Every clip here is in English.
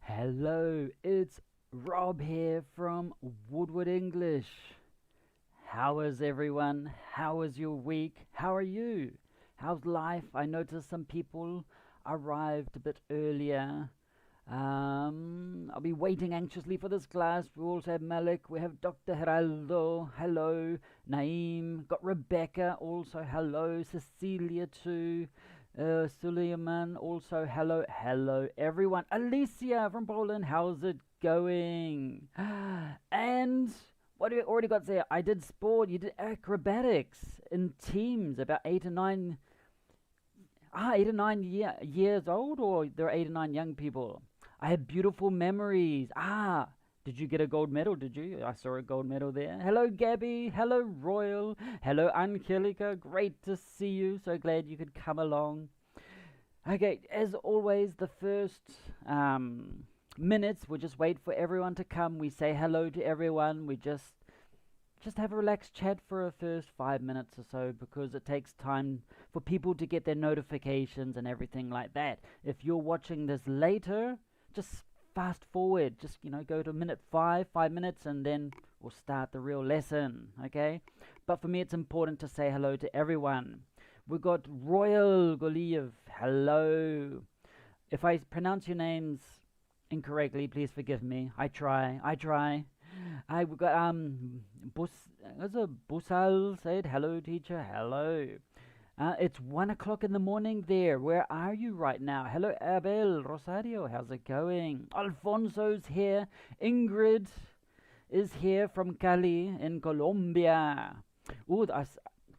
Hello, it's Rob here from Woodward English. How is everyone? How is your week? How are you? How's life? I noticed some people arrived a bit earlier. I'll be waiting anxiously for this class. We also have Malik, we have Dr. Geraldo, hello, Naeem, got Rebecca, also hello, Cecilia too, Suleiman, also hello everyone, Alicia from Poland, how's it going? And what do we already got there? I did sport, you did acrobatics in teams, about 8 or 9 years old, or there are 8 or 9 young people. I have beautiful memories. Did you get a gold medal? Did you? I saw a gold medal there. Hello, Gabby. Hello, Royal. Hello, Angelica. Great to see you. So glad you could come along. Okay, as always, the first minutes, we just wait for everyone to come. We say hello to everyone. We just have a relaxed chat for a first 5 minutes or so, because it takes time for people to get their notifications and everything like that. If you're watching this later, just fast forward, just go to minute 5 minutes, and then we'll start the real lesson, okay? But for me, it's important to say hello to everyone. We've got Royal Goliev, hello. If I pronounce your names incorrectly, please forgive me. I try. We've got Busal said hello, teacher. Hello. It's 1 o'clock in the morning there. Where are you right now? Hello, Abel Rosario. How's it going? Alfonso's here. Ingrid is here from Cali in Colombia.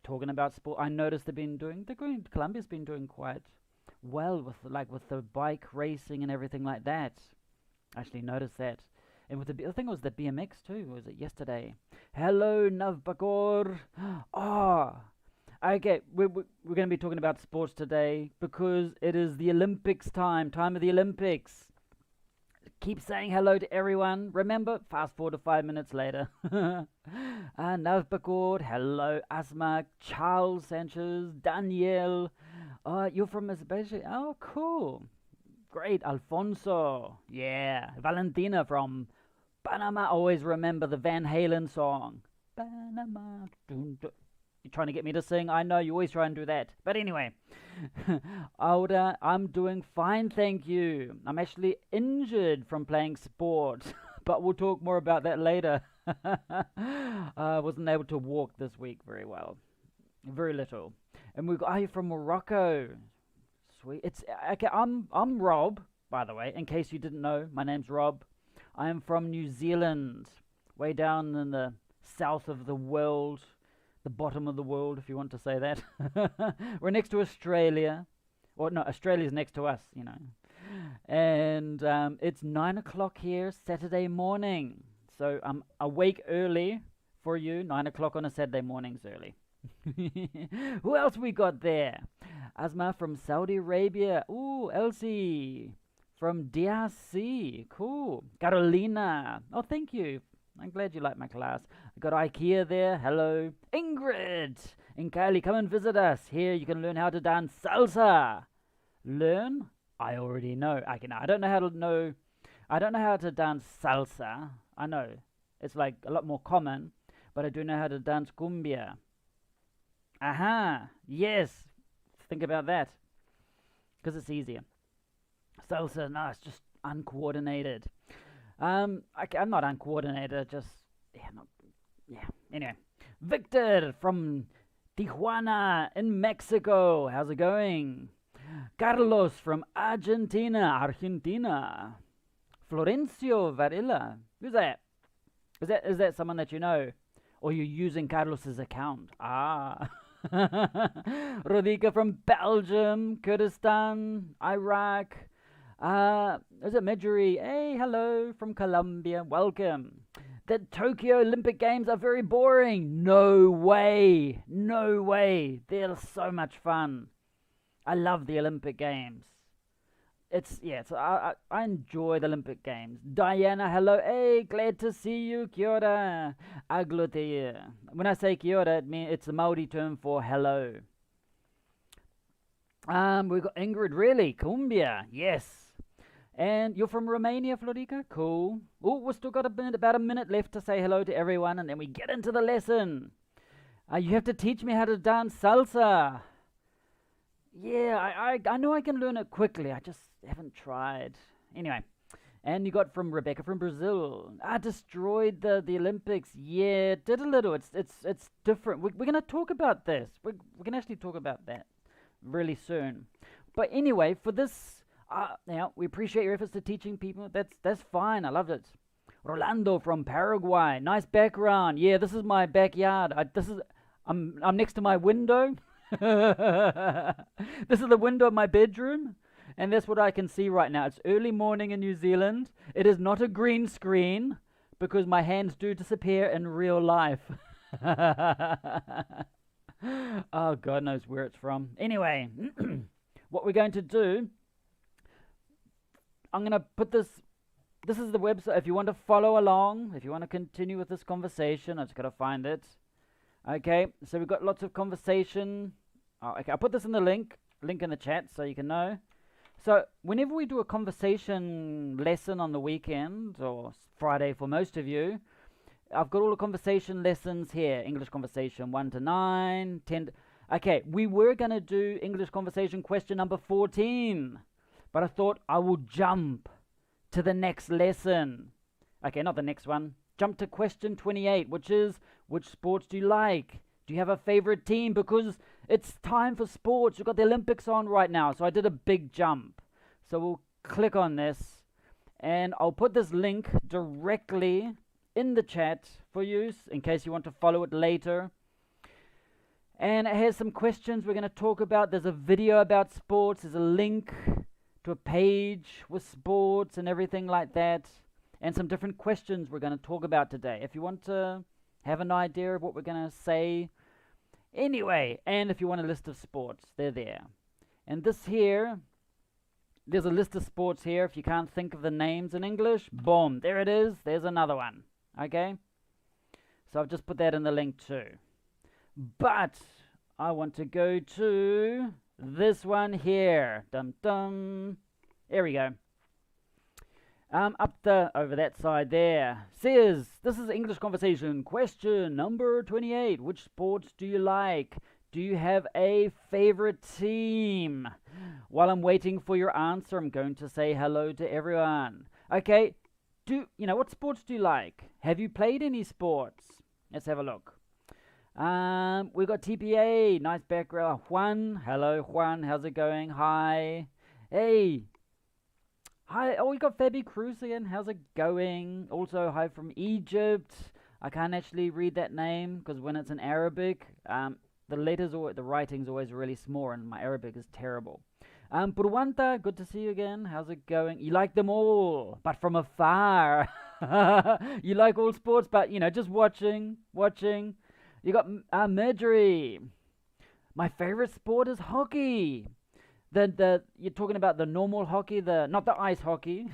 Talking about sport, I noticed Colombia's been doing quite well with the bike racing and everything like that. I actually noticed that. And with I think it was the BMX too. Was it yesterday? Hello, Navbagor. Okay. We're going to be talking about sports today because it is the Olympics time of the Olympics. Keep saying hello to everyone. Remember, fast forward to 5 minutes later. Navbagor, hello, Asma, Charles Sanchez, Danielle. You're from Azerbaijan. Oh, cool. Great, Alfonso. Yeah, Valentina from Panama. Always remember the Van Halen song. Panama. You're trying to get me to sing? I know, you always try and do that. But anyway. Auda, I'm doing fine, thank you. I'm actually injured from playing sport. But we'll talk more about that later. I wasn't able to walk this week very well. Very little. And we've got, are you from Morocco? Sweet. It's okay. I'm Rob, by the way. In case you didn't know, my name's Rob. I am from New Zealand, way down in the south of the world, the bottom of the world, if you want to say that. We're next to Australia, or no, Australia's next to us, And it's 9 o'clock here, Saturday morning. So I'm awake early for you. 9 o'clock on a Saturday morning's early. Who else we got there? Asma from Saudi Arabia. Ooh, Elsie from DRC. Cool. Carolina. Oh, thank you. I'm glad you like my class. I got IKEA there. Hello. Ingrid in Kylie. Come and visit us. Here you can learn how to dance salsa. Learn? I already know. I don't know how to dance salsa. I know. It's like a lot more common. But I do know how to dance cumbia. Aha. Yes. Think about that. Because it's easier. Salsa, no, it's just uncoordinated. I'm not uncoordinated, Anyway, Victor from Tijuana in Mexico. How's it going? Carlos from Argentina. Florencio Varela. Who's that? Is that someone that you know? Or you're using Carlos's account? Rodika from Belgium, Kurdistan, Iraq. Is it Medjugorje? Hey, hello from Colombia. Welcome. The Tokyo Olympic Games are very boring. No way. They're so much fun. I love the Olympic Games. I enjoy the Olympic Games. Diana, hello. Hey, glad to see you. Kia ora. Aglote. When I say kia ora, it's the Maori term for hello. We've got Ingrid, really? Cumbia, yes. And you're from Romania, Florica? Cool. Oh, we've still got about a minute left to say hello to everyone, and then we get into the lesson. You have to teach me how to dance salsa. Yeah, I know I can learn it quickly. I just haven't tried. Anyway, and you got from Rebecca from Brazil. Destroyed the Olympics. Yeah, did a little. It's different. We're gonna talk about this. We're gonna actually talk about that really soon. But anyway, for this, now we appreciate your efforts to teaching people. That's fine. I loved it. Rolando from Paraguay. Nice background. Yeah, this is my backyard. I'm next to my window. This is the window of my bedroom, and that's what I can see right now. It's early morning in New Zealand. It is not a green screen because my hands do disappear in real life. Oh, God knows where it's from. Anyway, what we're going to do, I'm going to put this is the website. If you want to follow along, if you want to continue with this conversation, I just got to find it. Okay, so we've got lots of conversation. Oh, okay, I'll put this in the link in the chat so you can know. So whenever we do a conversation lesson on the weekend, or Friday for most of you, I've got all the conversation lessons here. English conversation 1 to 9, 10 to... Okay, we were going to do English conversation question number 14, but I thought I will jump to the next lesson. Okay, not the next one. Jump to question 28, which is, which sports do you like? Do you have a favorite team? Because it's time for sports. You've got the Olympics on right now, so I did a big jump. So we'll click on this, and I'll put this link directly in the chat for you, in case you want to follow it later. And it has some questions we're going to talk about. There's a video about sports. There's a link to a page with sports and everything like that. And some different questions we're going to talk about today. If you want to have an idea of what we're going to say. Anyway, and if you want a list of sports, they're there. And this here, there's a list of sports here. If you can't think of the names in English, boom, there it is. There's another one. Okay? So I've just put that in the link too. But I want to go to this one here. Dum dum. There we go. Over that side there. Says, this is English conversation. Question number 28. Which sports do you like? Do you have a favorite team? While I'm waiting for your answer, I'm going to say hello to everyone. Okay, what sports do you like? Have you played any sports? Let's have a look. We've got TPA, nice background. Juan, hello Juan, how's it going? Hi. Hey. Hi, we got Fabi Cruz again. How's it going? Also, hi from Egypt. I can't actually read that name because when it's in Arabic, the letters or the writing's always really small, and my Arabic is terrible. Purwanta, good to see you again. How's it going? You like them all, but from afar. You like all sports, but just watching. You got Marjorie. My favorite sport is hockey. You're talking about the normal hockey, not the ice hockey.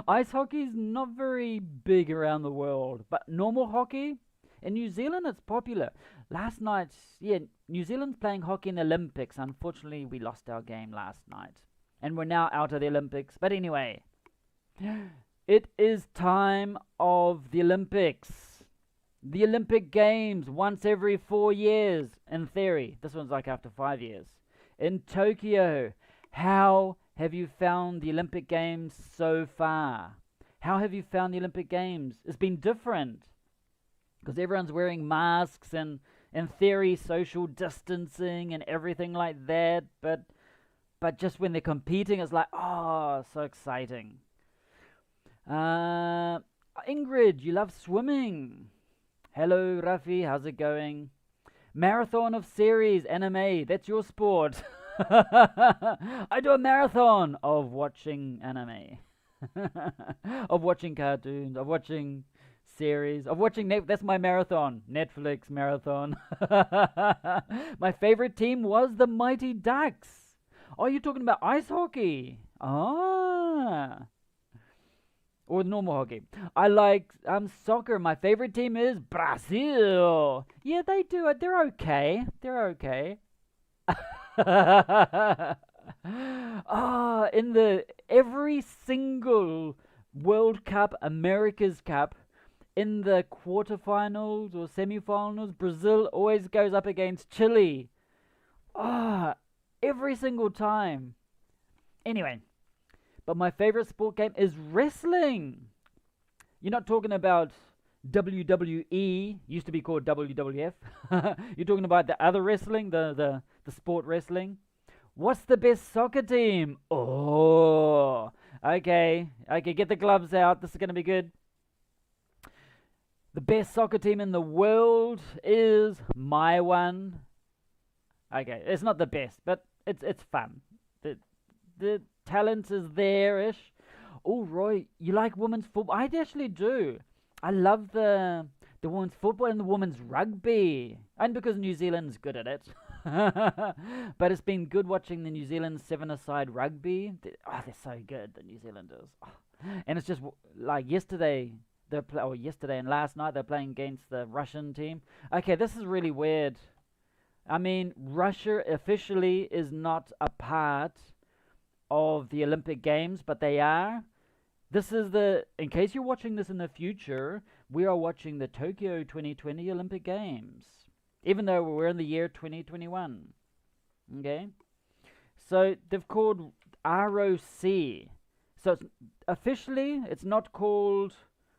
Ice hockey is not very big around the world, but normal hockey in New Zealand, it's popular. Last night, New Zealand's playing hockey in the Olympics. Unfortunately, we lost our game last night, and we're now out of the Olympics. But anyway, it is time of the Olympics. The Olympic Games, once every 4 years, in theory. This one's like after 5 years. In Tokyo. How have you found the Olympic Games so far? How have you found the Olympic Games? It's been different because everyone's wearing masks and, in theory, social distancing and everything like that. But just when they're competing, it's like, oh, so exciting. Ingrid, you love swimming. Hello, Rafi. How's it going? Marathon of series, anime, that's your sport. I do a marathon of watching anime. Of watching cartoons, of watching series, of watching that's my marathon. Netflix marathon. My favorite team was the Mighty Ducks. Oh, you're talking about ice hockey. Ah. Or normal hockey. I like soccer. My favorite team is Brazil. Yeah, they do it. They're okay. In every single World Cup, America's Cup, in the quarterfinals or semifinals, Brazil always goes up against Chile. Ah, every single time. Anyway, but my favorite sport game is wrestling. You're not talking about WWE, used to be called WWF. You're talking about the other wrestling, the sport wrestling. What's the best soccer team? Oh, okay, get the gloves out. This is going to be good. The best soccer team in the world is my one. Okay, it's not the best, but it's fun. The talent is there-ish. Oh, Roy, you like women's football? I actually do. I love the women's football and the women's rugby. And because New Zealand's good at it. But it's been good watching the New Zealand seven-a-side rugby. They're so good, the New Zealanders. And it's just like yesterday and last night they're playing against the Russian team. Okay, this is really weird. I mean, Russia officially is not a part of the Olympic Games, but they are. This is in case you're watching this in the future, we are watching the Tokyo 2020 Olympic Games, even though we're in the year 2021. Okay? So they've called ROC. So officially, it's not called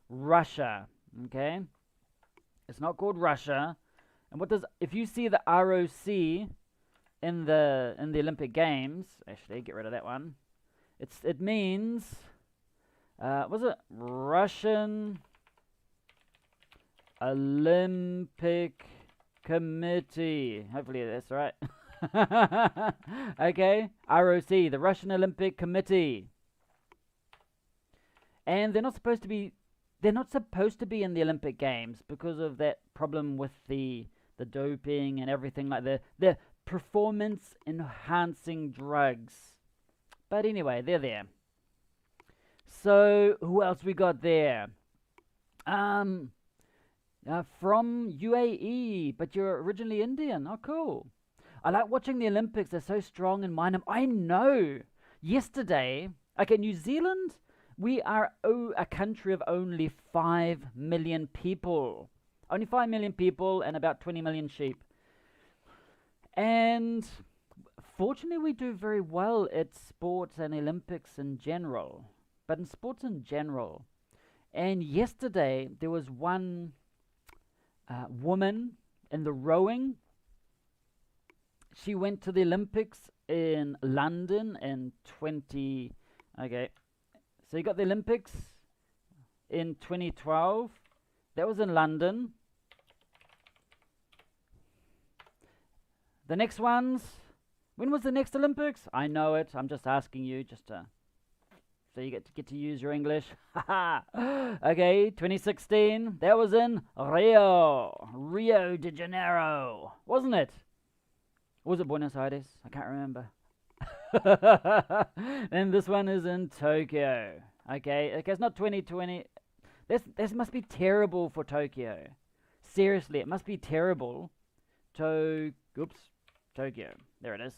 Russia. Okay? It's not called Russia. And if you see the ROC in the Olympic Games, actually get rid of that one. It means was it Russian Olympic Committee? Hopefully that's right. Okay, ROC, the Russian Olympic Committee. And they're not supposed to be in the Olympic Games because of that problem with the doping and everything like the performance enhancing drugs. But anyway, they're there. So who else we got there? From UAE, but you're originally Indian. Oh, cool. I like watching the Olympics. They're so strong in mind. I know. Yesterday, okay, New Zealand, we are a country of only 5 million people. Only 5 million people and about 20 million sheep. And fortunately, we do very well at sports and Olympics in general. But in sports in general. And yesterday, there was one woman in the rowing. She went to the Olympics in London in Okay, so you got the Olympics in 2012. That was in London. The next ones. When was the next Olympics? I know it. I'm just asking you, so you get to use your English. Okay, 2016. That was in Rio de Janeiro, wasn't it? Or was it Buenos Aires? I can't remember. And this one is in Tokyo. Okay, it's not 2020. This must be terrible for Tokyo. Seriously, it must be terrible. Tokyo. There it is.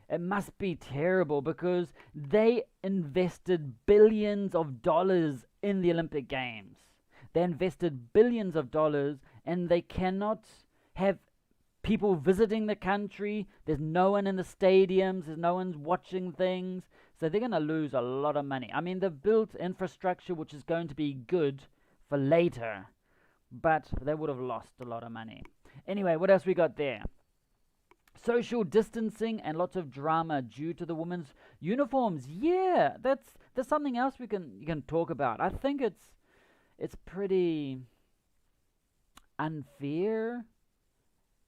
It must be terrible because they invested billions of dollars in the Olympic Games. They invested billions of dollars and they cannot have people visiting the country. There's no one in the stadiums. There's no one watching things. So they're going to lose a lot of money. I mean, they've built infrastructure which is going to be good for later. But they would have lost a lot of money. Anyway, what else we got there? Social distancing and lots of drama due to the women's uniforms. Yeah, that's something else you can talk about. I think it's pretty unfair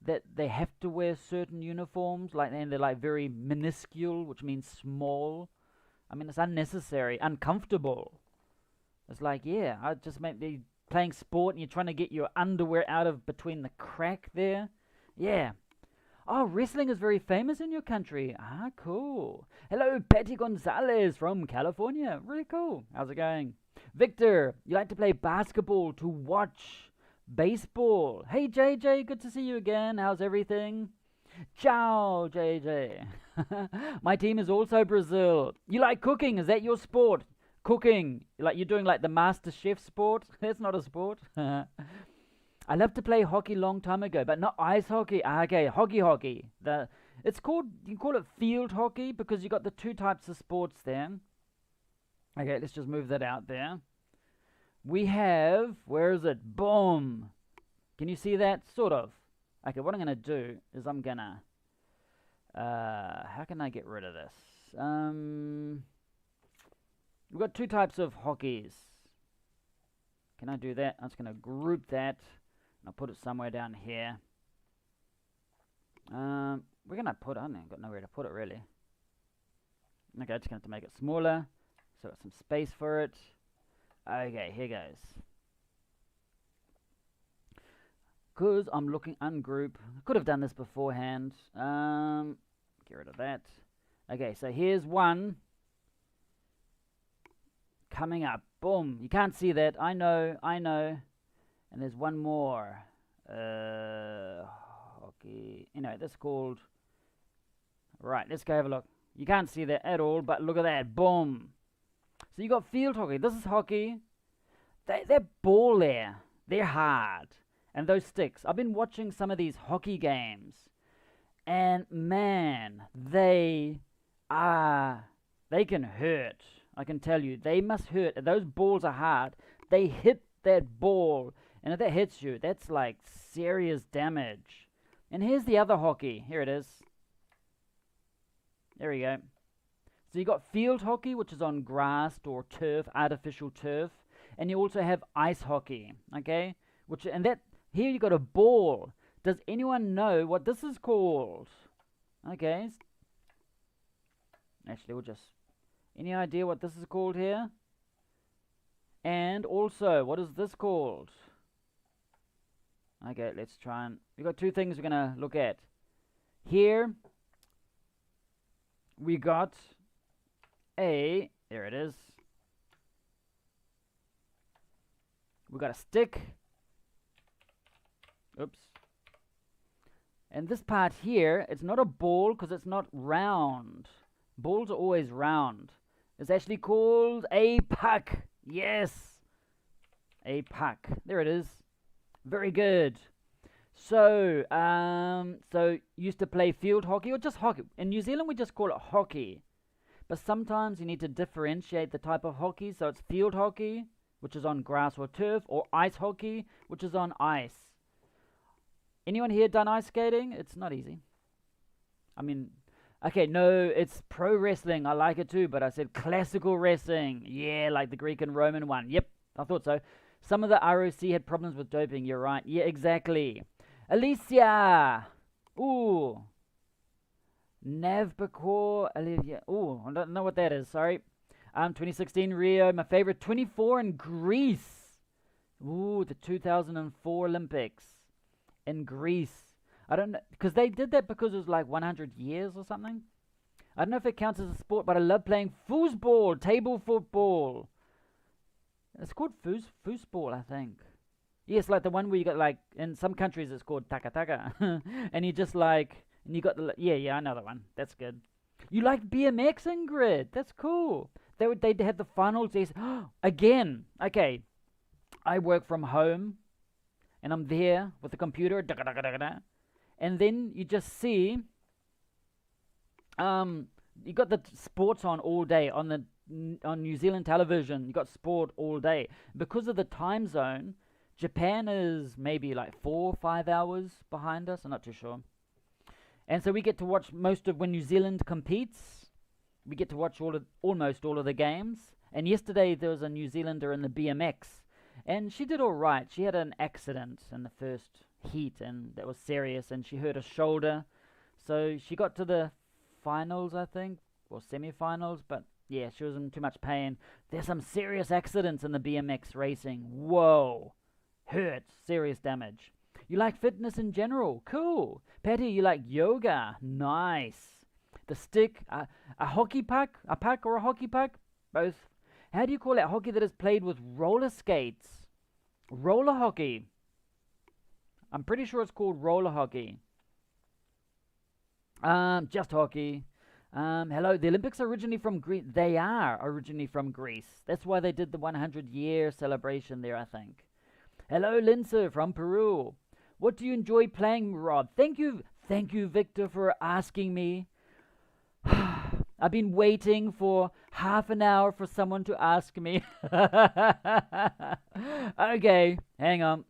that they have to wear certain uniforms, and they're like very minuscule, which means small. I mean, it's unnecessary, uncomfortable. It's like, yeah, I just might be playing sport and you're trying to get your underwear out of between the crack there. Yeah. Oh, wrestling is very famous in your country. Ah, cool. Hello, Patty Gonzalez from California. Really cool. How's it going? Victor, you like to play basketball to watch baseball. Hey, JJ, good to see you again. How's everything? Ciao, JJ. My team is also Brazil. You like cooking? Is that your sport? Cooking. Like you're doing like the Master Chef sport? That's not a sport. I love to play hockey long time ago, but not ice hockey. Okay, hockey. It's called, you call it field hockey because you got the two types of sports there. Okay, let's just move that out there. We have, where is it? Boom. Can you see that? Sort of. Okay, what I'm going to do is I'm going to, how can I get rid of this? We've got two types of hockeys. Can I do that? I'm just going to group that. I'll put it somewhere down here. We're going to put, I haven't got nowhere to put it really. Okay, just going to have to make it smaller. So got some space for it. Okay, here goes. Because I'm looking ungroup. I could have done this beforehand. Get rid of that. Okay, so here's one. Coming up. Boom. You can't see that. I know. And there's one more. Hockey. That's called... Right, let's go have a look. You can't see that at all, but look at that. Boom. So you got field hockey. This is hockey. That ball there, they're hard. And those sticks. I've been watching some of these hockey games. And man, they can hurt. I can tell you. They must hurt. Those balls are hard. They hit that ball. And if that hits you, that's like serious damage. And here's the other hockey. Here it is. There we go. So you got field hockey, which is on grass or turf, artificial turf, and you also have ice hockey, okay? Here you got a ball. Does anyone know what this is called? Okay. Actually, any idea what this is called here? And also, what is this called? Okay, let's try and... We've got two things we're going to look at. Here, we got there it is. We got a stick. Oops. And this part here, it's not a ball because it's not round. Balls are always round. It's actually called a puck. Yes. A puck. There it is. Very good. So, used to play field hockey or just hockey. In New Zealand, we just call it hockey. But sometimes you need to differentiate the type of hockey. So it's field hockey, which is on grass or turf, or ice hockey, which is on ice. Anyone here done ice skating? It's not easy. I mean, okay, no, it's pro wrestling. I like it too, but I said classical wrestling. Yeah, like the Greek and Roman one. Yep, I thought so. Some of the ROC had problems with doping. You're right. Yeah, exactly. Alicia. Ooh. Navbacor. Olivia. Ooh, I don't know what that is. Sorry. 2016 Rio. My favorite. 24 in Greece. Ooh, the 2004 Olympics in Greece. I don't know, because they did that because it was like 100 years or something. I don't know if it counts as a sport, but I love playing foosball, table football. It's called foosball, I think. Yes, like the one where you got like, in some countries it's called taka-taka. And you just like, and you got the, yeah, I know that one. That's good. You like BMX, Ingrid? That's cool. They had the finals. Again, okay, I work from home. And I'm there with the computer, and then you just see, you got the sports on all day on New Zealand television. You got sport all day because of the time zone. Japan is maybe like 4 or 5 hours behind us. I'm not too sure, and so we get to watch most of when New Zealand competes. We get to watch almost all of the games. And yesterday there was a New Zealander in the BMX. And she did all right. She had an accident in the first heat, and that was serious, and she hurt her shoulder. So she got to the finals, I think, or semi-finals, but yeah, she was in too much pain. There's some serious accidents in the BMX racing. Whoa. Hurts. Serious damage. You like fitness in general? Cool. Patty, you like yoga? Nice. The stick, a hockey puck? A puck or a hockey puck? Both. How do you call that hockey that is played with roller skates? Roller hockey. I'm pretty sure it's called roller hockey. Just hockey. Hello, the Olympics are originally from Greece. They are originally from Greece. That's why they did the 100-year celebration there, I think. Hello, Lindsay from Peru. What do you enjoy playing, Rob? Thank you, Victor, for asking me. I've been waiting for half an hour for someone to ask me. Okay, hang on.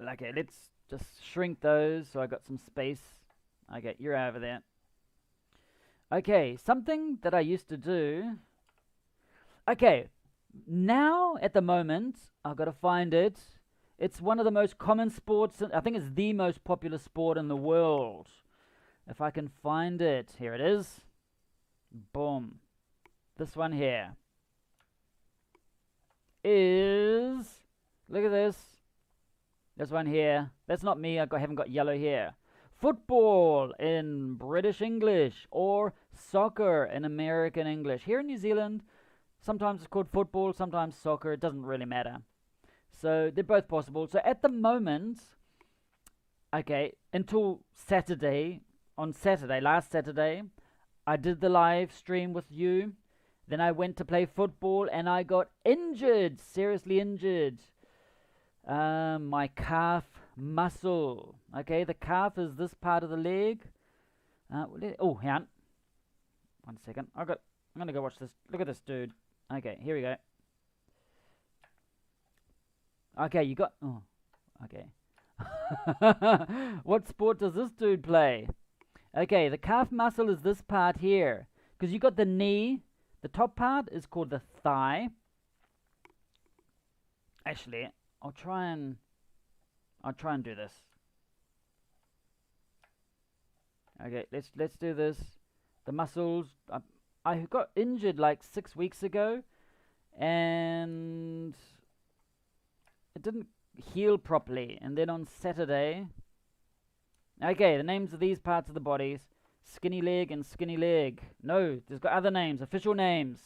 Okay, let's just shrink those so I got some space. Okay, you're over there. Okay, something that I used to do. Okay, now at the moment, I've got to find it. It's one of the most common sports. I think it's the most popular sport in the world. If I can find it. Here it is. Boom. This one here is, look at this. This one here. That's not me. Haven't got yellow hair. Football in British English or soccer in American English. Here in New Zealand, sometimes it's called football, sometimes soccer. It doesn't really matter. So they're both possible. So at the moment, okay, until Saturday, last Saturday, I did the live stream with you. Then I went to play football and I got injured, seriously injured. My calf muscle. Okay, the calf is this part of the leg. Oh, hang on. 1 second. I'm gonna go watch this. Look at this dude. Okay, here we go. Okay, you got. Oh, okay. What sport does this dude play? Okay, the calf muscle is this part here. Because you got the knee. The top part is called the thigh. Actually, I'll try and do this. Okay, let's do this. The muscles. I got injured like 6 weeks ago, and it didn't heal properly. And then on Saturday. Okay, the names of these parts of the bodies: skinny leg and skinny leg. No, there's got other names, official names.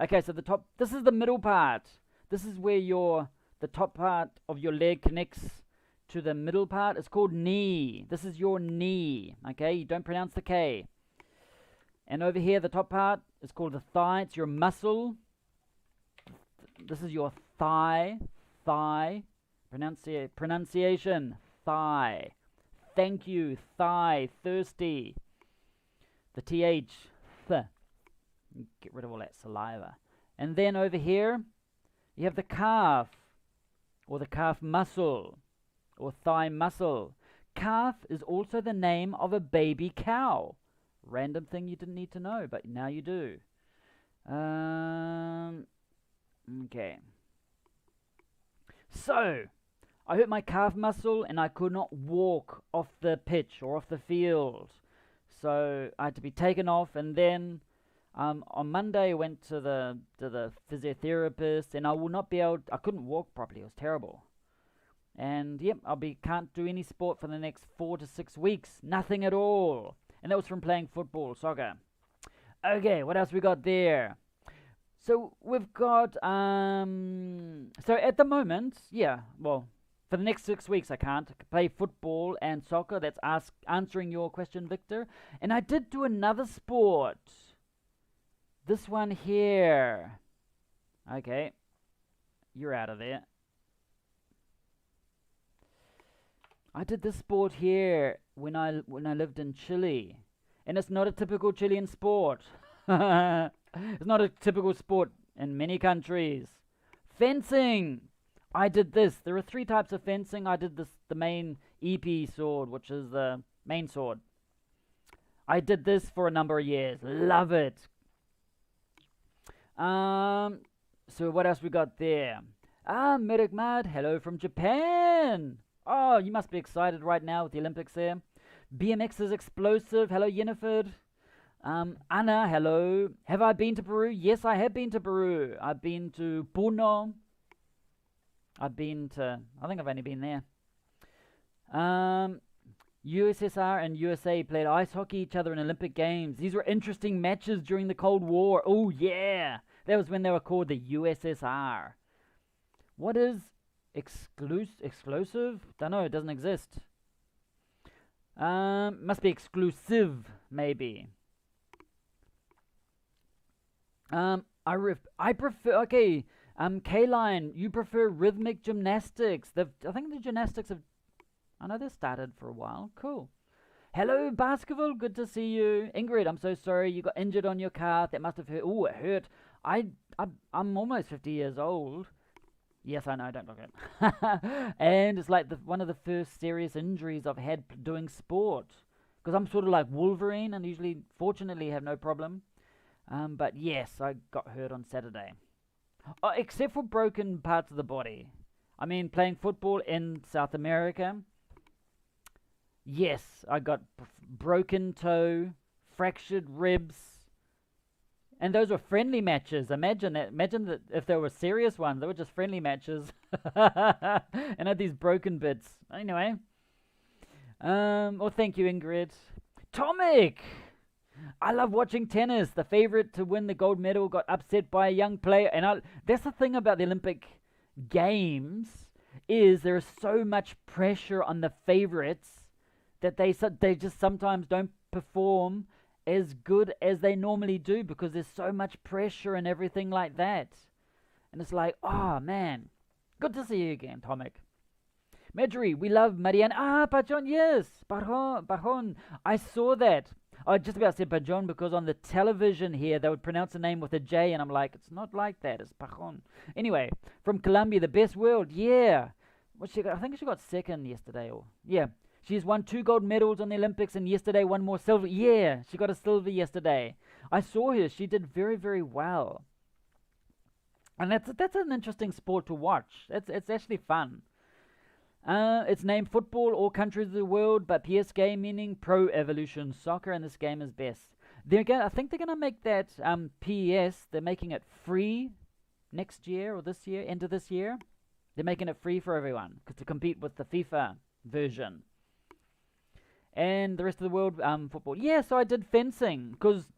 Okay, so the top. This is the middle part. This is where the top part of your leg connects to the middle part. It's called knee. This is your knee. Okay, you don't pronounce the K. And over here, the top part is called the thigh. It's your muscle. This is your thigh. Thigh. Pronunciation. Thigh. Thank you. Thigh. Thirsty. The TH. Th. Get rid of all that saliva. And then over here, you have the calf. Or the calf muscle. Or thigh muscle. Calf is also the name of a baby cow. Random thing you didn't need to know, but now you do. Okay. So, I hurt my calf muscle and I could not walk off the pitch or off the field. So, I had to be taken off, and then on Monday I went to the physiotherapist, and I couldn't walk properly. It was terrible. And yep, can't do any sport for the next 4 to 6 weeks. Nothing at all. And that was from playing football, soccer. Okay, what else we got there? So we've got so at the moment, for the next 6 weeks I can't play football and soccer. That's answering your question, Victor. And I did do another sport. This one here. Okay. You're out of there. I did this sport here when I lived in Chile, and it's not a typical Chilean sport. It's not a typical sport in many countries. Fencing. I did this. There are 3 types of fencing. I did the main EP sword, which is the main sword. I did this for a number of years. Love it. So what else we got there? Medic Mad, hello from Japan. Oh, you must be excited right now with the Olympics there. BMX is explosive. Hello, Yennefer. Anna, hello. Have I been to Peru? Yes, I have been to Peru. I've been to Puno. I think I've only been there. USSR and USA played ice hockey each other in Olympic Games. These were interesting matches during the Cold War. Oh, yeah. That was when they were called the USSR. What is explosive? Don't know. It doesn't exist. Must be exclusive, maybe. I prefer. Okay. K-Line, you prefer rhythmic gymnastics. I think the gymnastics have. I know they started for a while. Cool. Hello, basketball. Good to see you, Ingrid. I'm so sorry you got injured on your car. That must have hurt. Oh, it hurt. I, I'm almost 50 years old. Yes, I know. Don't look it. And it's like one of the first serious injuries I've had doing sport. Because I'm sort of like Wolverine, and usually, fortunately, have no problem. But yes, I got hurt on Saturday. Except for broken parts of the body. I mean, playing football in South America. Yes, I got broken toe, fractured ribs, and those were friendly matches. Imagine that. Imagine that if they were serious ones, they were just friendly matches, and had these broken bits. Anyway, well, thank you, Ingrid. Tomic, I love watching tennis. The favorite to win the gold medal got upset by a young player, and that's the thing about the Olympic Games is there is so much pressure on the favorites that they just sometimes don't perform as good as they normally do because there's so much pressure and everything like that. And it's like, oh man, good to see you again, Tomic. Marjorie, we love Marianne. Pajon, yes, Bajon. I saw that. I just about said Pajon because on the television here they would pronounce the name with a J, and I'm like, it's not like that. It's Pajon. Anyway, from Colombia, the best world. Yeah. What she got? I think she got second yesterday, or yeah. She's won 2 gold medals on the Olympics, and yesterday 1 more silver. Yeah, she got a silver yesterday. I saw her. She did very, very well. And that's an interesting sport to watch. It's actually fun. It's named Football, all countries of the world, but PSG meaning Pro Evolution Soccer, and this game is best. I think they're gonna make that PES. They're making it free next year or this year, end of this year. They're making it free for everyone to compete with the FIFA version. And the rest of the world, football. Yeah, so I did fencing because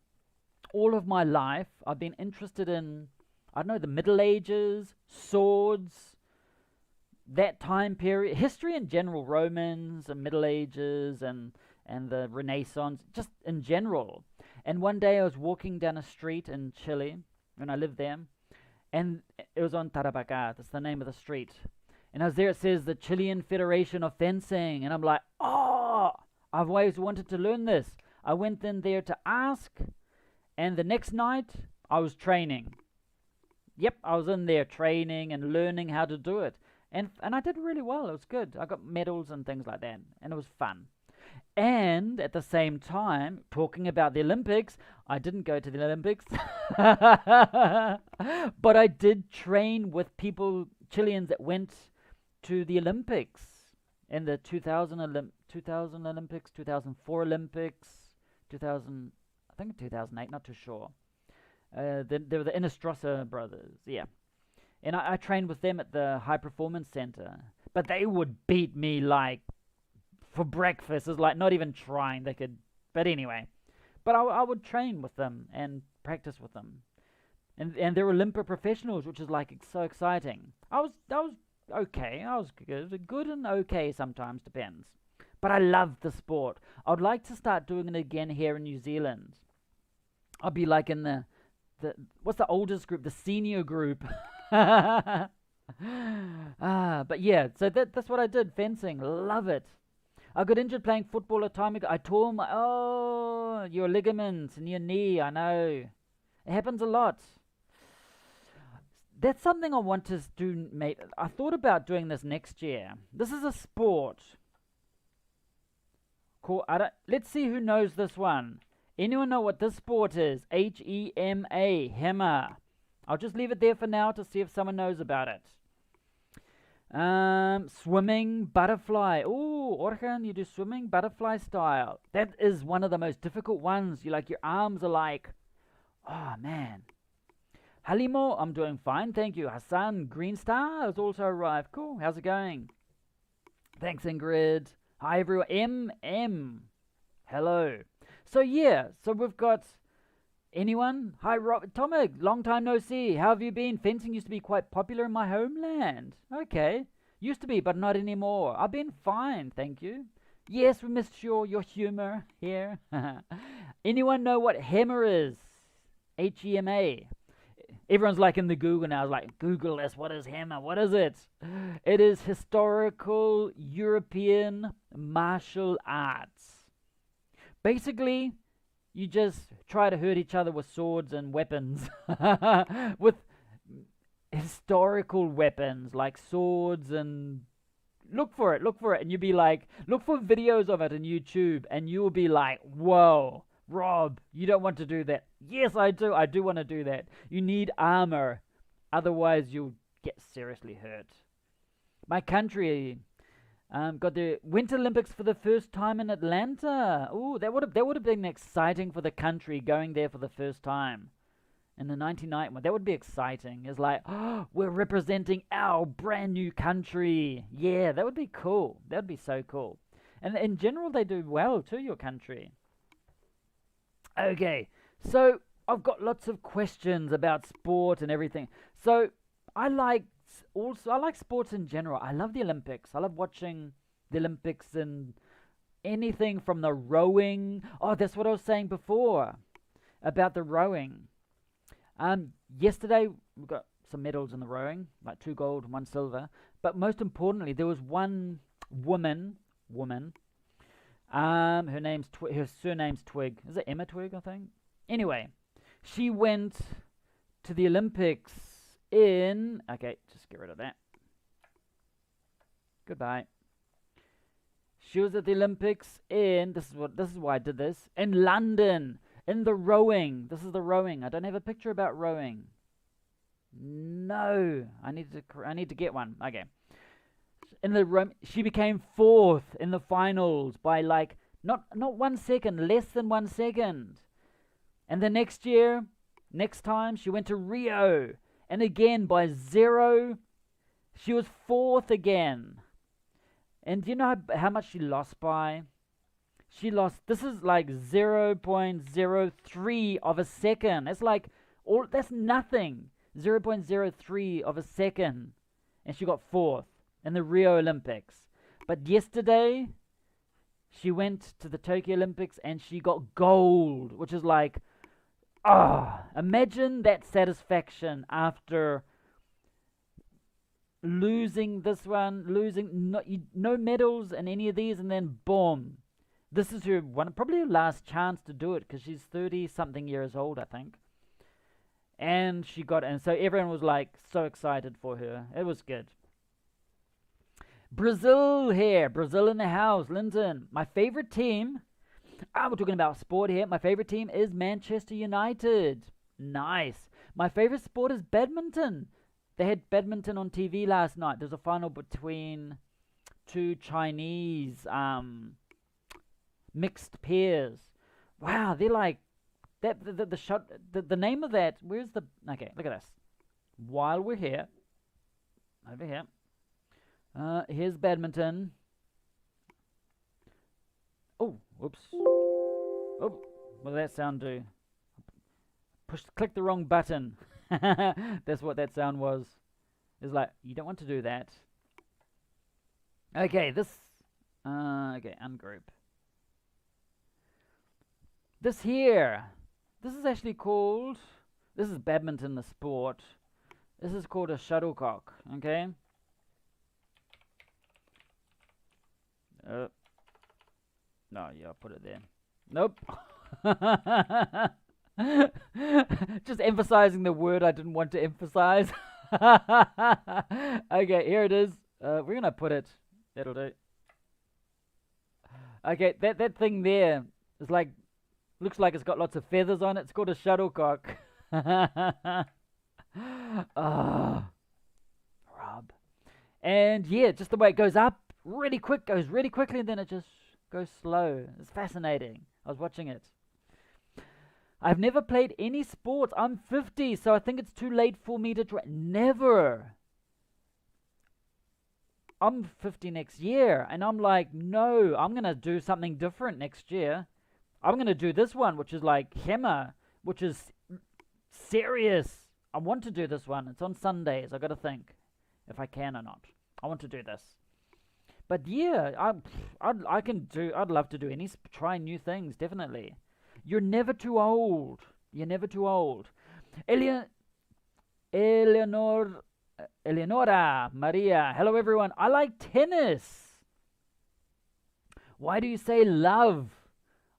all of my life I've been interested in, I don't know, the Middle Ages, swords, that time period, history in general, Romans and Middle Ages and the Renaissance, just in general. And one day I was walking down a street in Chile, when I lived there, and it was on Tarapacá, that's the name of the street. And I was there, it says the Chilean Federation of Fencing, and I'm like, oh, I've always wanted to learn this. I went in there to ask, and the next night I was training. Yep, I was in there training and learning how to do it. And I did really well. It was good. I got medals and things like that, and it was fun. And at the same time, talking about the Olympics, I didn't go to the Olympics, but I did train with Chileans that went to the Olympics in the 2000 Olympics, 2004 Olympics, 2000, I think 2008, not too sure. They were the Inestrosa brothers, yeah. And I trained with them at the High Performance Center. But they would beat me like for breakfast. It's like not even trying. They could. But anyway. But I would train with them and practice with them. And they're Olympic professionals, which is like so exciting. I was okay. I was good. Good and okay sometimes, depends. But I love the sport. I would like to start doing it again here in New Zealand. I'll be like in the what's the oldest group? The senior group. But yeah, so that's what I did, fencing. Love it. I got injured playing football a time ago. I tore your ligaments in your knee. I know. It happens a lot. That's something I want to do, mate. I thought about doing this next year. This is a sport. Cool. Let's see who knows this one. Anyone know what this sport is? HEMA. Hema. I'll just leave it there for now to see if someone knows about it. Swimming, butterfly. Ooh, Orhan, you do swimming, butterfly style. That is one of the most difficult ones. Your arms are like, oh man. Halimo, I'm doing fine, thank you. Hassan, Green Star has also arrived. Cool, how's it going? Thanks, Ingrid. Hi, everyone. MM. Hello. So yeah, we've got anyone? Hi, Tomic, long time no see. How have you been? Fencing used to be quite popular in my homeland. Okay, used to be, but not anymore. I've been fine, thank you. Yes, we missed your humor here. Anyone know what HEMA is? HEMA. Everyone's like in the Google now. It's like, Google this. What is HEMA? What is it? It is Historical European Martial Arts. Basically, you just try to hurt each other with swords and weapons. With historical weapons like swords, and look for it, and you'll be like, look for videos of it on YouTube, and you'll be like, whoa, Rob, you don't want to do that. Yes, I do want to do that. You need armor, otherwise you'll get seriously hurt. My country got the Winter Olympics for the first time in Atlanta. Ooh, that would have been exciting for the country, going there for the first time in the 1991. That would be exciting. It's like, oh, we're representing our brand new country. Yeah, that would be cool. That would be so cool. And in general, they do well too, your country. Okay, so I've got lots of questions about sport and everything. So I like sports in general. I love the Olympics. I love watching the Olympics and anything from the rowing. Oh, that's what I was saying before about the rowing. Yesterday we got some medals in the rowing, like 2 gold and 1 silver. But most importantly, there was one woman. Her surname's Twig. Is it Emma Twig, I think? Anyway, she went to the Olympics in. Okay, just get rid of that. Goodbye. She was at the Olympics in. This is why I did this, in London. In the rowing. This is the rowing. I don't have a picture about rowing. No. I need to get one. Okay. In the she became 4th in the finals by like not 1 second, less than 1 second. And the next time she went to Rio, and again by 0, she was 4th again. And do you know how much she lost by? She lost, this is like 0.03 of a second. It's like, that's nothing. 0.03 of a second. And she got 4th in the Rio Olympics. But yesterday, she went to the Tokyo Olympics and she got gold, which is like, imagine that satisfaction after losing this one, losing no medals in any of these, and then boom. This is probably her last chance to do it, because she's 30-something years old, I think. And she got it, and so everyone was like so excited for her. It was good. Brazil here, Brazil in the house, Linton. My favorite team, we're talking about sport here. My favorite team is Manchester United. Nice. My favorite sport is badminton. They had badminton on TV last night. There's a final between 2 Chinese mixed pairs. Wow, they're like that. The name of that. Where's the? Okay, look at this. While we're here, over here, here's badminton. Oh, whoops. Oh, what did that sound do? Click the wrong button. That's what that sound was. It's like, you don't want to do that. Okay, okay, ungroup. This here, this is actually called, this is badminton, the sport. This is called a shuttlecock, okay? No, yeah, I'll put it there. Nope. Just emphasizing the word I didn't want to emphasize. Okay, here it is. We're gonna put it. That'll do. Okay, that thing there is like, looks like it's got lots of feathers on it. It's called a shuttlecock. Oh, Rob. And yeah, just the way it goes up, really quick, goes really quickly, and then it just goes slow. It's fascinating. I was watching it. I've never played any sports. I'm 50, so I think it's too late for me to try. Never. I'm 50 next year, and I'm like, no, I'm going to do something different next year. I'm going to do this one, which is like HEMA, which is serious. I want to do this one. It's on Sundays. I got to think if I can or not. I want to do this. But yeah, I'd love to do try new things, definitely. You're never too old. You're never too old. Elia, Eleanor, Eleonora, Maria. Hello, everyone. I like tennis. Why do you say love?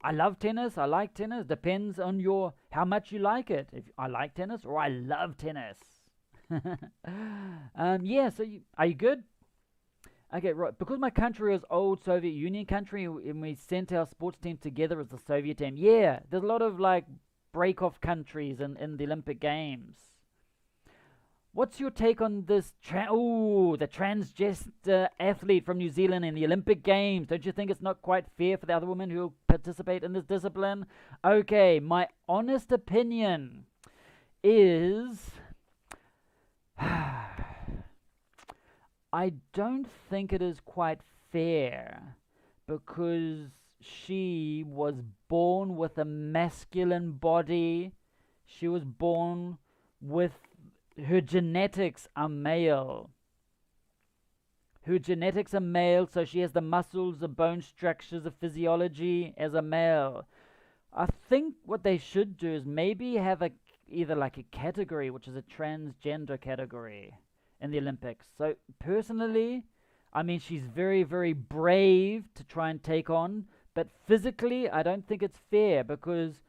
I love tennis. I like tennis. Depends on how much you like it. If I like tennis or I love tennis. Yeah. So are you good? Okay, right. Because my country was old Soviet Union country, and we sent our sports team together as the Soviet team. Yeah, there's a lot of like break-off countries in the Olympic Games. What's your take on this? The transgender athlete from New Zealand in the Olympic Games. Don't you think it's not quite fair for the other women who participate in this discipline? Okay, my honest opinion is I don't think it is quite fair because she was born with a masculine body. She was born with her genetics are male. Her genetics are male, so she has the muscles, the bone structures, the physiology as a male. I think what they should do is maybe have either like a category, which is a transgender category in the Olympics. So personally, I mean, she's very, very brave to try and take on, but physically, I don't think it's fair because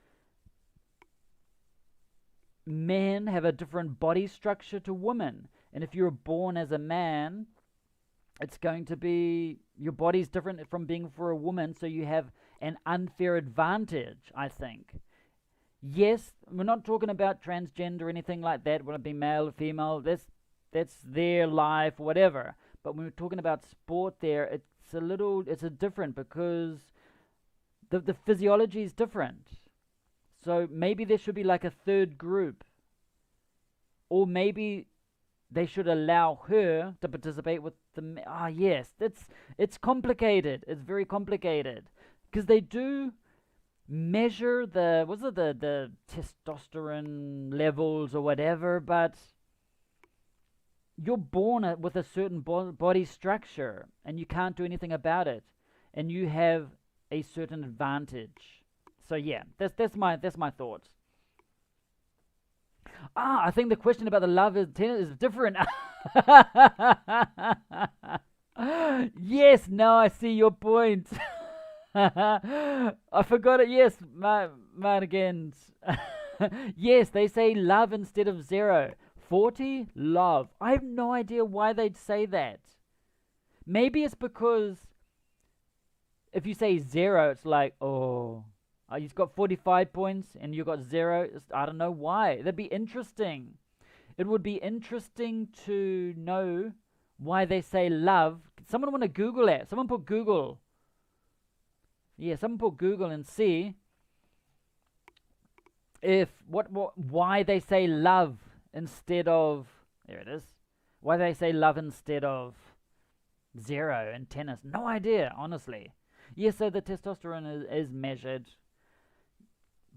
men have a different body structure to women. And if you're born as a man, it's going to be your body's different from being for a woman, so you have an unfair advantage, I think. Yes, we're not talking about transgender or anything like that, whether it be male or female. That's their life, whatever. But when we're talking about sport there, it's a different because the physiology is different. So maybe there should be like a third group. Or maybe they should allow her to participate with the... yes, it's complicated. It's very complicated. Because they do measure the testosterone levels or whatever, but you're born with a certain body structure and you can't do anything about it. And you have a certain advantage. So yeah, that's my thoughts. I think the question about the love is tennis is different. Yes, now I see your point. I forgot it. Yes, Margans. Yes, they say love instead of 0. 40, love. I have no idea why they'd say that. Maybe it's because if you say 0, it's like, you've got 45 points and you got 0. I don't know why. That'd be interesting. It would be interesting to know why they say love. Someone want to Google it. Someone put Google. Yeah, someone put Google and see if why they say love instead of... There it is. Why they say love instead of 0 in tennis. No idea, honestly. Yeah, so the testosterone is measured.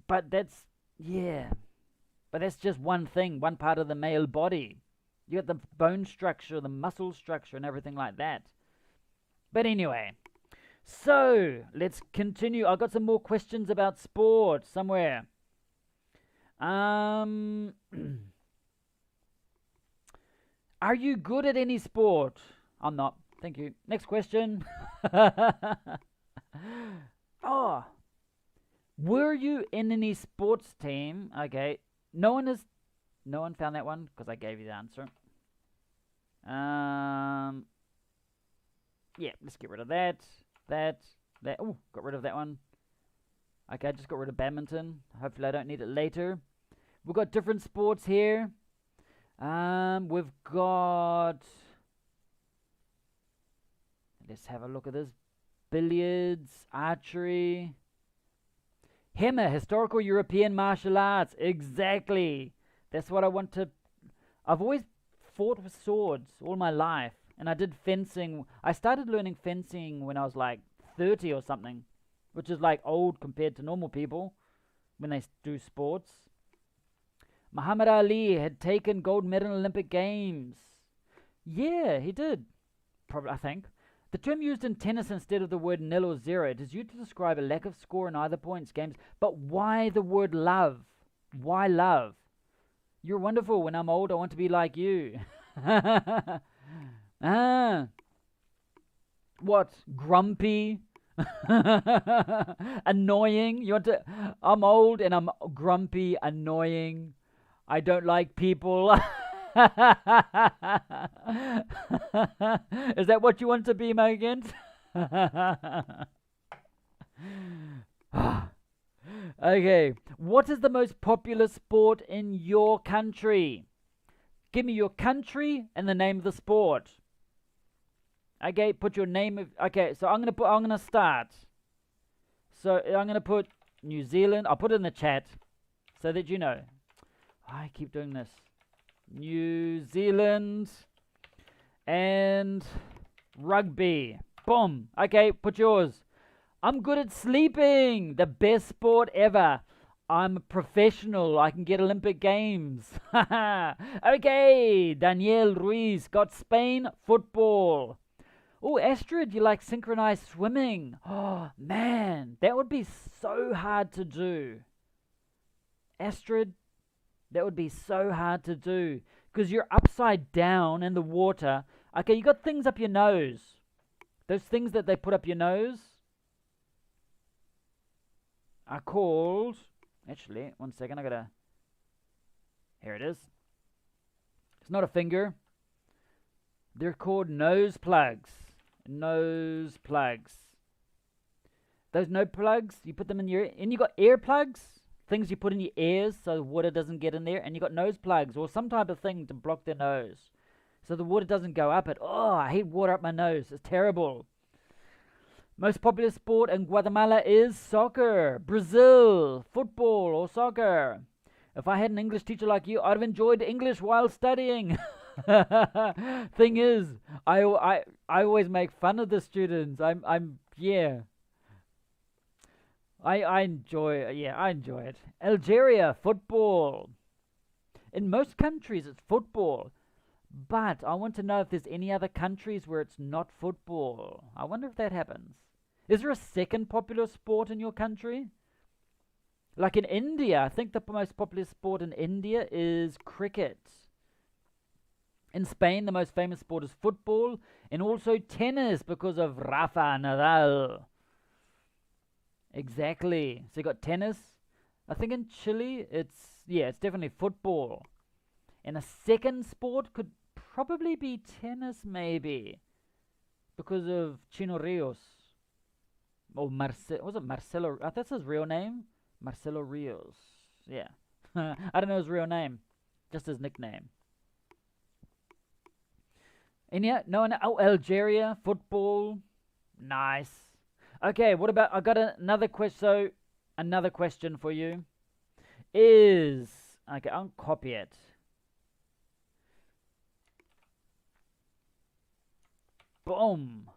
But that's just one thing, one part of the male body. You got the bone structure, the muscle structure, and everything like that. But anyway, so let's continue. I got some more questions about sport somewhere. Are you good at any sport? I'm not. Thank you. Next question. Were you in any sports team? Okay. No one found that one because I gave you the answer. Yeah, let's get rid of that. Oh, got rid of that one. Okay, I just got rid of badminton. Hopefully I don't need it later. We've got different sports here. We've got... Let's have a look at this. Billiards, archery... HEMA, Historical European Martial Arts. Exactly. That's what I want to... I've always fought with swords all my life. And I did fencing. I started learning fencing when I was like 30 or something. Which is like old compared to normal people when they do sports. Muhammad Ali had taken gold medal in Olympic Games. Yeah, he did. Probably, I think. The term used in tennis instead of the word nil or zero it is used to describe a lack of score in either points games. But why the word love? Why love? You're wonderful. When I'm old, I want to be like you. Ah. What? Grumpy? Annoying? You want to... I'm old and I'm grumpy, annoying. I don't like people. Is that what you want to be, Megan? Okay. What is the most popular sport in your country? Give me your country and the name of the sport. Okay, put your name of... Okay, so I'm gonna start. So I'm gonna put New Zealand. I'll put it in the chat so that you know. I keep doing this. New Zealand and rugby. Boom. Okay, put yours. I'm good at sleeping. The best sport ever. I'm a professional. I can get Olympic Games. Okay, Daniel Ruiz got Spain football. Oh, Astrid, you like synchronized swimming. Oh, man, that would be so hard to do. Astrid, that would be so hard to do because you're upside down in the water. Okay, you got things up your nose. Those things that they put up your nose are called... Actually, 1 second, I gotta... Here it is. It's not a finger. They're called nose plugs. Nose plugs. Those nose plugs, you put them in your... And you got ear plugs. Things you put in your ears so the water doesn't get in there. And you got nose plugs or some type of thing to block their nose. So the water doesn't go up it. Oh, I hate water up my nose. It's terrible. Most popular sport in Guatemala is soccer. Brazil, football or soccer. If I had an English teacher like you, I'd have enjoyed English while studying. Thing is, I always make fun of the students. Yeah. I enjoy it. Algeria, football. In most countries, it's football. But I want to know if there's any other countries where it's not football. I wonder if that happens. Is there a second popular sport in your country? Like in India, I think the most popular sport in India is cricket. In Spain, the most famous sport is football and also tennis because of Rafa Nadal. Exactly. So you got tennis. I think in Chile, it's definitely football. And a second sport could probably be tennis, maybe, because of Chino Rios. Or was it Marcelo? That's his real name? Marcelo Rios. Yeah. I don't know his real name. Just his nickname. And yeah, no, Algeria, football. Nice. Okay, what about, I got another question. So, another question for you is, okay, I'll copy it. Boom.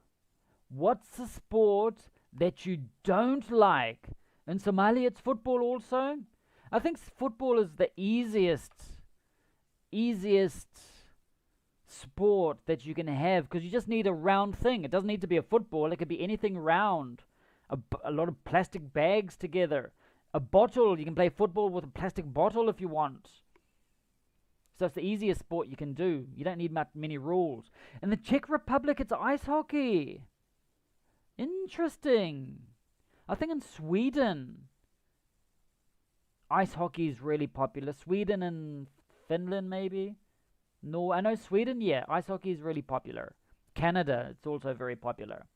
What's the sport that you don't like? In Somalia, it's football also. I think football is the easiest sport that you can have because you just need a round thing. It doesn't need to be a football. It could be anything round. A lot of plastic bags together. A bottle. You can play football with a plastic bottle if you want. So it's the easiest sport you can do. You don't need many rules. In the Czech Republic, it's ice hockey. Interesting. I think in Sweden, ice hockey is really popular. Sweden and Finland, maybe. No, I know Sweden, yeah. Ice hockey is really popular. Canada, it's also very popular.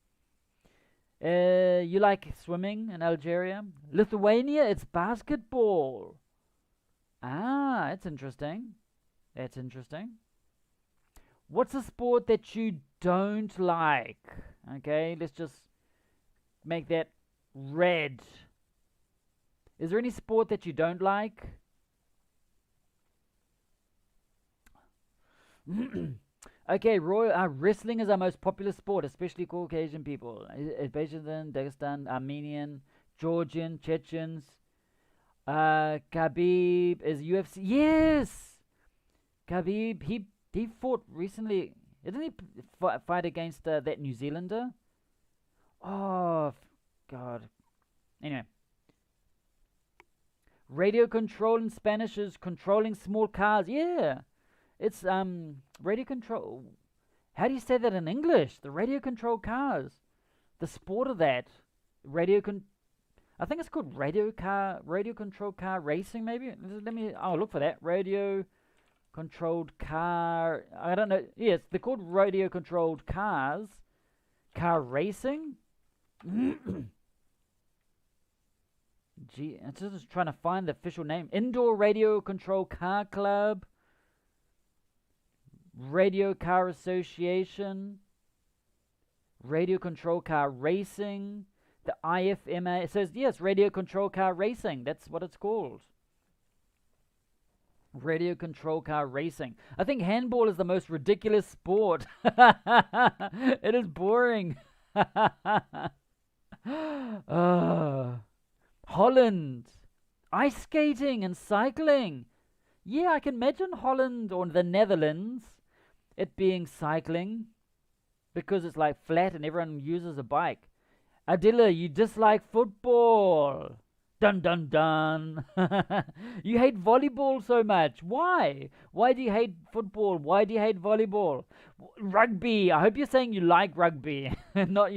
You like swimming in Algeria? Lithuania, it's basketball. Ah, that's interesting. That's interesting. What's a sport that you don't like? Okay, let's just make that red. Is there any sport that you don't like? Okay, wrestling is our most popular sport, especially Caucasian people. Uzbekistan, Dagestan, Armenian, Georgian, Chechens. Khabib is UFC. Yes! Khabib, he fought recently. Didn't he fight against that New Zealander? Oh, God. Anyway. Radio control in Spanish is controlling small cars. Yeah. It's radio control. How do you say that in English? The radio control cars. The sport of that. I think it's called radio control car racing maybe. I'll look for that. Radio controlled car. I don't know. Yes, they're called radio controlled cars. Car racing? Gee, I'm just trying to find the official name. Indoor Radio Control Car Club. Radio Car Association. Radio Control Car Racing. The IFMA. It says, yes, Radio Control Car Racing. That's what it's called. Radio Control Car Racing. I think handball is the most ridiculous sport. It is boring. Holland. Ice skating and cycling. Yeah, I can imagine Holland or the Netherlands, it being cycling, because it's like flat and everyone uses a bike. Adila, you dislike football. Dun dun dun. You hate volleyball so much. Why? Why do you hate football? Why do you hate volleyball? Rugby. I hope you're saying you like rugby. Not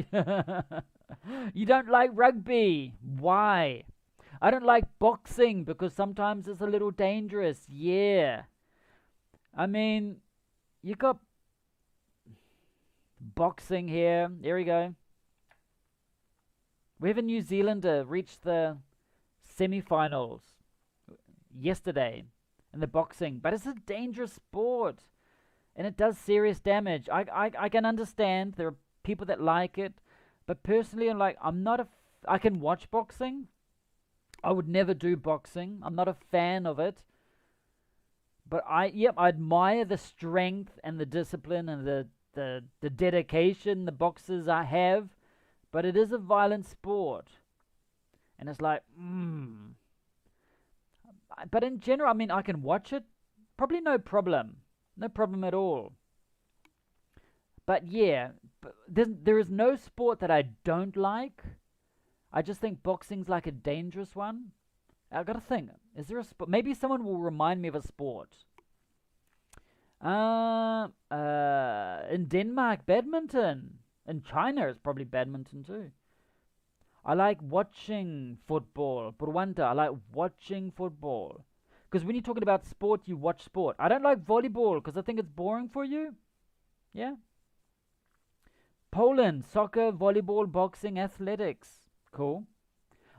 you don't like rugby. Why? I don't like boxing because sometimes it's a little dangerous. Yeah. I mean, you got boxing here. Here we go. We have a New Zealander reached the semi-finals yesterday in the boxing, but it's a dangerous sport and it does serious damage. I can understand there are people that like it, but personally, I can watch boxing. I would never do boxing. I'm not a fan of it. But I admire the strength and the discipline and the dedication the boxers have. But it is a violent sport. And it's like, But in general, I mean, I can watch it. Probably no problem. No problem at all. But yeah, there is no sport that I don't like. I just think boxing's like a dangerous one. I gotta think. Is there a sport? Maybe someone will remind me of a sport. In Denmark, badminton. In China, it's probably badminton too. I like watching football. Purwanta, I like watching football. Because when you're talking about sport, you watch sport. I don't like volleyball because I think it's boring for you. Yeah. Poland, soccer, volleyball, boxing, athletics. Cool.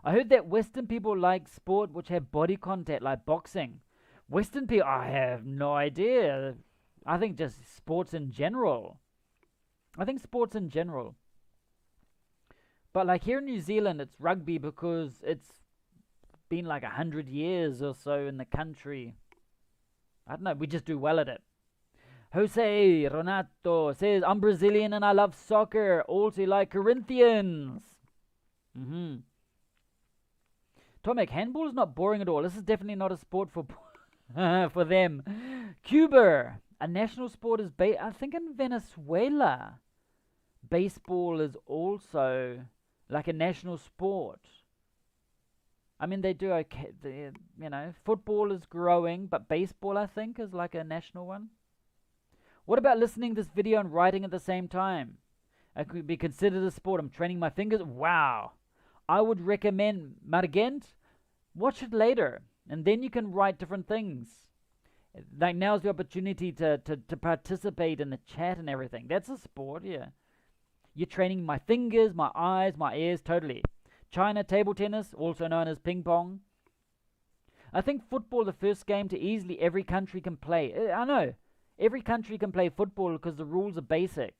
I heard that Western people like sport which have body contact, like boxing. Western people, I have no idea. I think just sports in general. But like here in New Zealand, it's rugby because it's been like 100 years or so in the country. I don't know, we just do well at it. Jose Renato says, I'm Brazilian and I love soccer. Also like Corinthians. Tomek, handball is not boring at all. This is definitely not a sport for for them. Cuba, a national sport is I think in Venezuela. Baseball is also like a national sport. I mean, they do okay. Football is growing, but baseball, I think, is like a national one. What about listening to this video and writing at the same time? It could be considered a sport. I'm training my fingers. Wow. I would recommend Margent. Watch it later, and then you can write different things. Like now's the opportunity to participate in the chat and everything. That's a sport, yeah. You're training my fingers, my eyes, my ears, totally. China table tennis, also known as ping pong. I think football, the first game to easily every country can play. I know. Every country can play football because the rules are basic.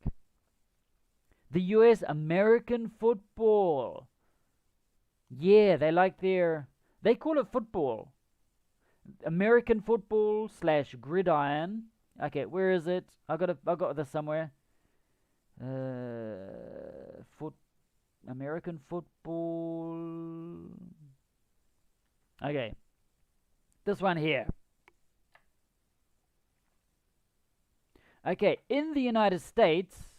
The US, American football. Yeah, they call it football. American football / gridiron. Okay, where is it? I got this somewhere. American football. Okay. This one here. Okay, in the United States...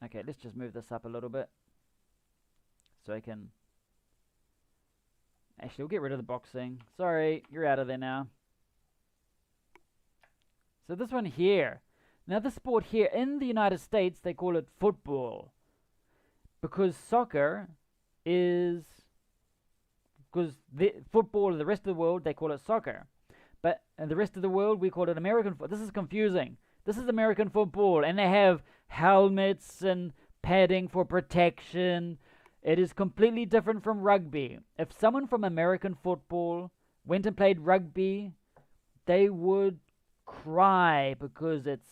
Okay, let's just move this up a little bit. So I can... Actually, we'll get rid of the boxing. Sorry, you're out of there now. So this one here. Now this sport here, in the United States, they call it football. Because soccer is... Because the football, the rest of the world, they call it soccer. But in the rest of the world, we call it American football. This is confusing. This is American football. And they have helmets and padding for protection. It is completely different from rugby. If someone from American football went and played rugby, they would cry because it's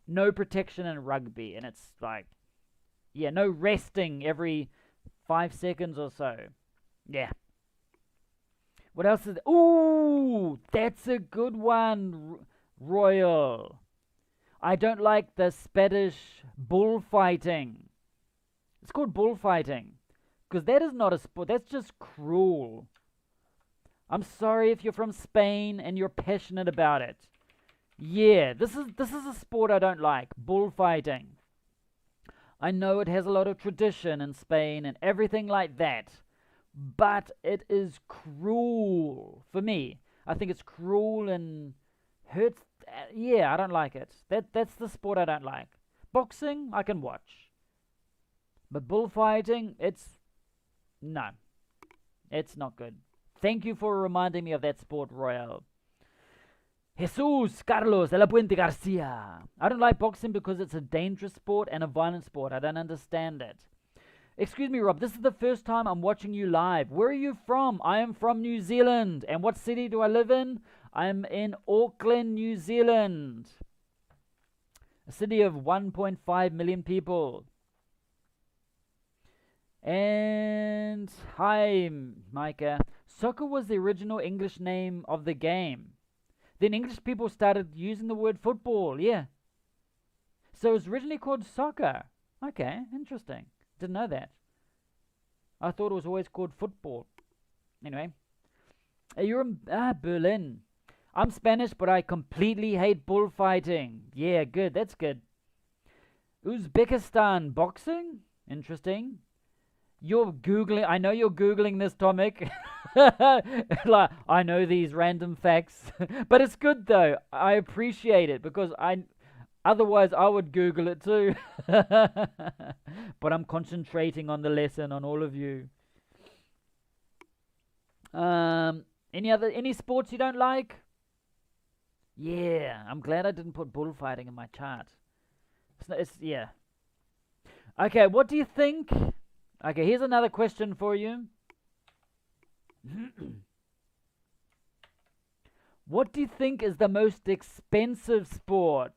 no protection in rugby. And it's like, yeah, no resting every 5 seconds or so. Yeah. What else is... Ooh, that's a good one, Royal. I don't like the Spanish bullfighting. It's called bullfighting. Because that is not a sport. That's just cruel. I'm sorry if you're from Spain and you're passionate about it. Yeah, this is a sport I don't like. Bullfighting. I know it has a lot of tradition in Spain and everything like that. But it is cruel for me. I think it's cruel and hurts. Yeah, I don't like it. That's the sport I don't like. Boxing, I can watch. But bullfighting, no. It's not good. Thank you for reminding me of that sport, Royal. Jesus Carlos de la Puente Garcia. I don't like boxing because it's a dangerous sport and a violent sport. I don't understand it. Excuse me, Rob, this is the first time I'm watching you live. Where are you from? I am from New Zealand. And what city do I live in? I'm in Auckland, New Zealand. A city of 1.5 million people. And hi, Micah. Soccer was the original English name of the game. Then English people started using the word football, yeah. So it was originally called soccer. Okay, interesting. Didn't know that. I thought it was always called football. Anyway. You're in Berlin. I'm Spanish, but I completely hate bullfighting. Yeah, good. That's good. Uzbekistan. Boxing? Interesting. You're Googling. I know you're Googling this, Tomic. Like, I know these random facts. But it's good, though. I appreciate it because otherwise, I would Google it too. But I'm concentrating on the lesson, on all of you. Any sports you don't like? Yeah, I'm glad I didn't put bullfighting in my chart. Yeah. Okay, what do you think? Okay, here's another question for you. What do you think is the most expensive sport?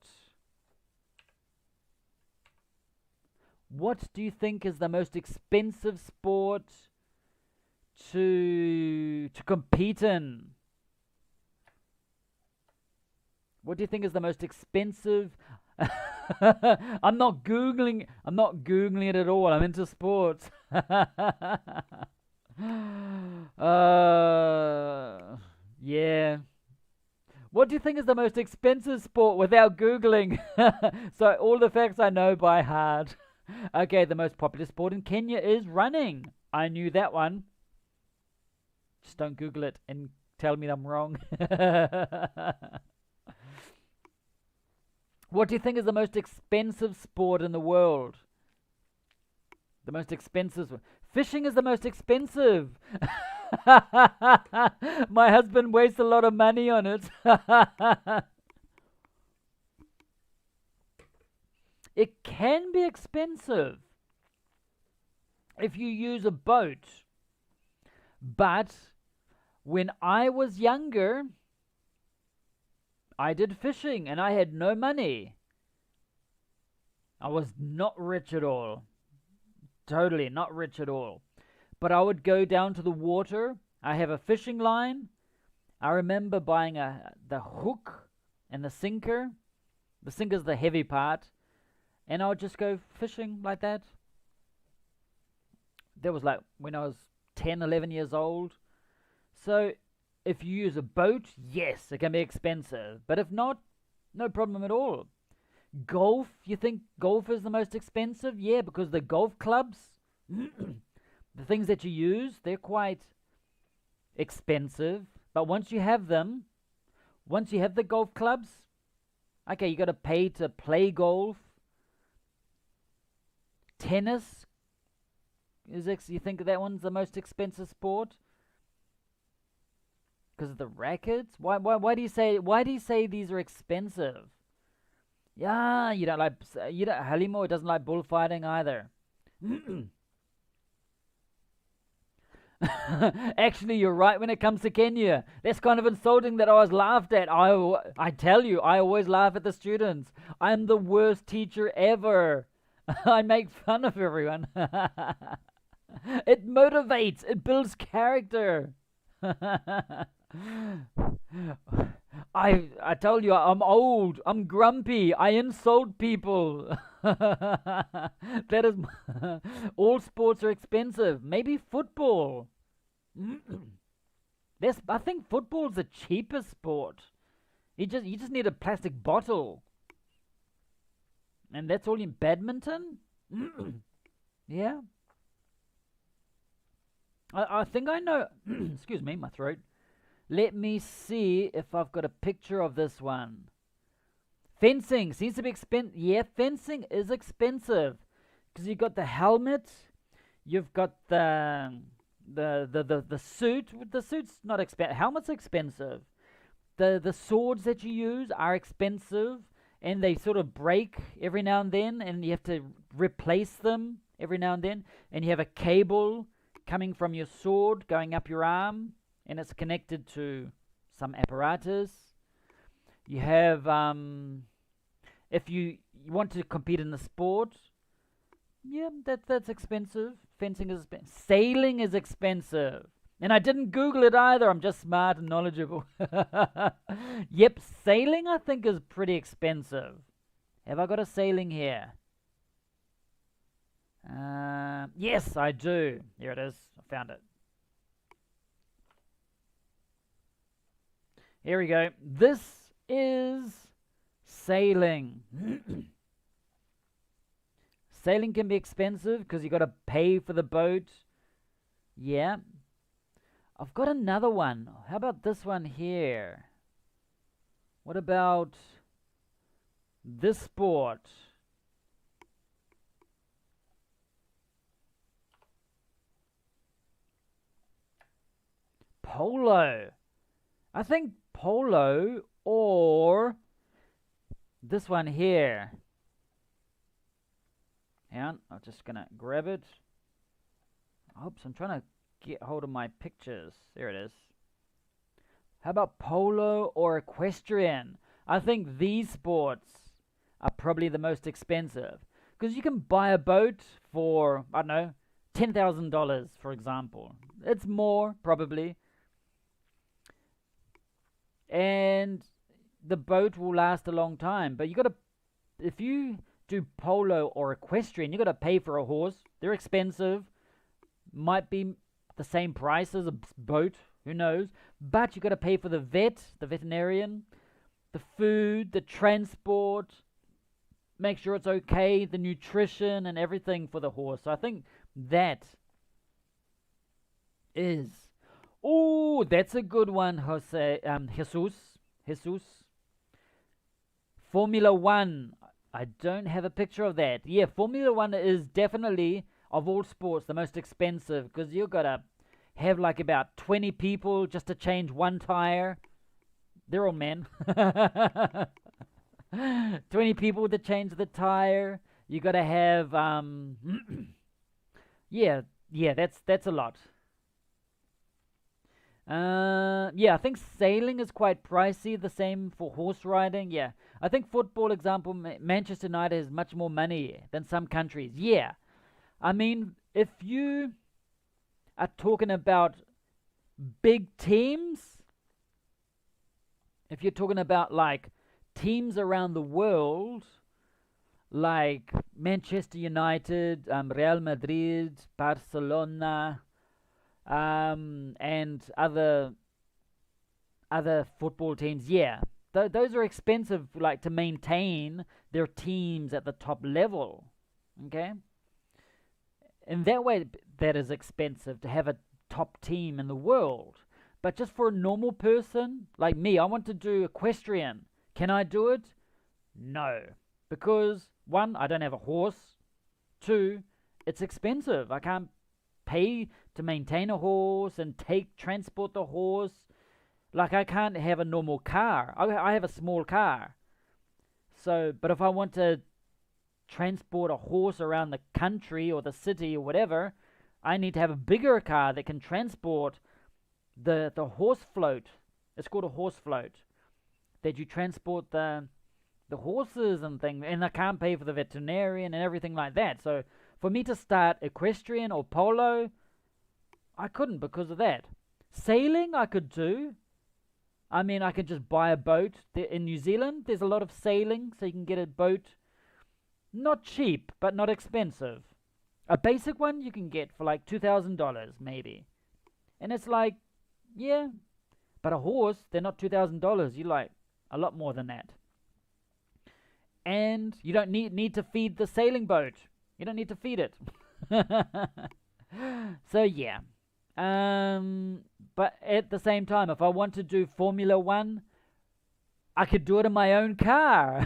What do you think is the most expensive sport to compete in? What do you think is the most expensive? I'm not googling it at all. I'm into sports. Yeah. What do you think is the most expensive sport without googling? So all the facts I know by heart. Okay, the most popular sport in Kenya is running. I knew that one. Just don't Google it and tell me I'm wrong. What do you think is the most expensive sport in the world? The most expensive. Fishing is the most expensive. My husband wastes a lot of money on it. It can be expensive if you use a boat. But when I was younger, I did fishing and I had no money. I was not rich at all. Totally not rich at all. But I would go down to the water. I have a fishing line. I remember buying the hook and the sinker. The sinker's the heavy part. And I would just go fishing like that. That was like when I was 10, 11 years old. So if you use a boat, yes, it can be expensive. But if not, no problem at all. Golf, you think golf is the most expensive? Yeah, because the golf clubs, the things that you use, they're quite expensive. But once you have them, once you have the golf clubs, okay, you got to pay to play golf. Tennis, you think that one's the most expensive sport? Because of the rackets? Why do you say these are expensive? Yeah, Halimo doesn't like bullfighting either. Actually, you're right when it comes to Kenya. That's kind of insulting that I was laughed at. I tell you, I always laugh at the students. I'm the worst teacher ever. I make fun of everyone. It motivates, it builds character. I told you I'm old, I'm grumpy, I insult people. That is all sports are expensive. Maybe football. I think football's the cheapest sport. You just need a plastic bottle. And that's all in badminton? Yeah. I think I know. Excuse me, my throat. Let me see if I've got a picture of this one. Fencing seems to be expensive. Yeah, fencing is expensive because you've got the helmet, you've got the suit. The suit's not expensive. Helmet's expensive. The swords that you use are expensive, and they sort of break every now and then, and you have to replace them every now and then. And you have a cable coming from your sword going up your arm, and it's connected to some apparatus. You have, if you want to compete in the sport, yeah, that's expensive. Fencing is expensive. Sailing is expensive. And I didn't Google it either. I'm just smart and knowledgeable. Yep, sailing I think is pretty expensive. Have I got a sailing here? Yes, I do. Here it is. I found it. Here we go. This is sailing. Sailing can be expensive because you got to pay for the boat. Yeah. I've got another one. How about this one here? What about this sport? Polo. I think polo or this one here. Hang on, I'm just gonna grab it. Oops, I'm trying to get hold of my pictures. There it is. How about polo or equestrian? I think these sports are probably the most expensive because you can buy a boat for, I don't know, $10,000 for example. It's more probably. And the boat will last a long time, but if you do polo or equestrian, you got to pay for a horse. They're expensive. Might be the same price as a boat, who knows? But you got to pay for the veterinarian, the food, the transport, make sure it's okay, the nutrition and everything for the horse. So I think that is. Oh, that's a good one, Jose. Jesus. Formula One. I don't have a picture of that. Yeah, Formula One is definitely, of all sports, the most expensive because you've got to have like about 20 people just to change one tire. They're all men. 20 people to change the tire. You got to have, yeah, that's a lot. Yeah, I think sailing is quite pricey. The same for horse riding. Yeah, I think football example, Manchester United has much more money than some countries. Yeah, I mean, if you are talking about big teams, if you're talking about like teams around the world, like Manchester United, Real Madrid, Barcelona, and other football teams, yeah, those are expensive, like to maintain their teams at the top level. Okay, in that way, that is expensive to have a top team in the world. But just for a normal person like me, I want to do equestrian. Can I do it? No, because one, I don't have a horse. Two, it's expensive. I can't pay to maintain a horse and transport the horse. Like, I can't have a normal car. I have a small car. So, but if I want to transport a horse around the country or the city or whatever, I need to have a bigger car that can transport the horse float. It's called a horse float. That you transport the horses and things, and I can't pay for the veterinarian and everything like that. So for me to start equestrian or polo, I couldn't because of that. Sailing I could do. I mean, I could just buy a boat. In New Zealand, there's a lot of sailing, so you can get a boat. Not cheap, but not expensive. A basic one you can get for like $2,000 maybe. And it's like, yeah. But a horse, they're not $2,000. You like a lot more than that. And you don't need to feed the sailing boat. You don't need to feed it. So yeah. But at the same time, if I want to do Formula One, I could do it in my own car.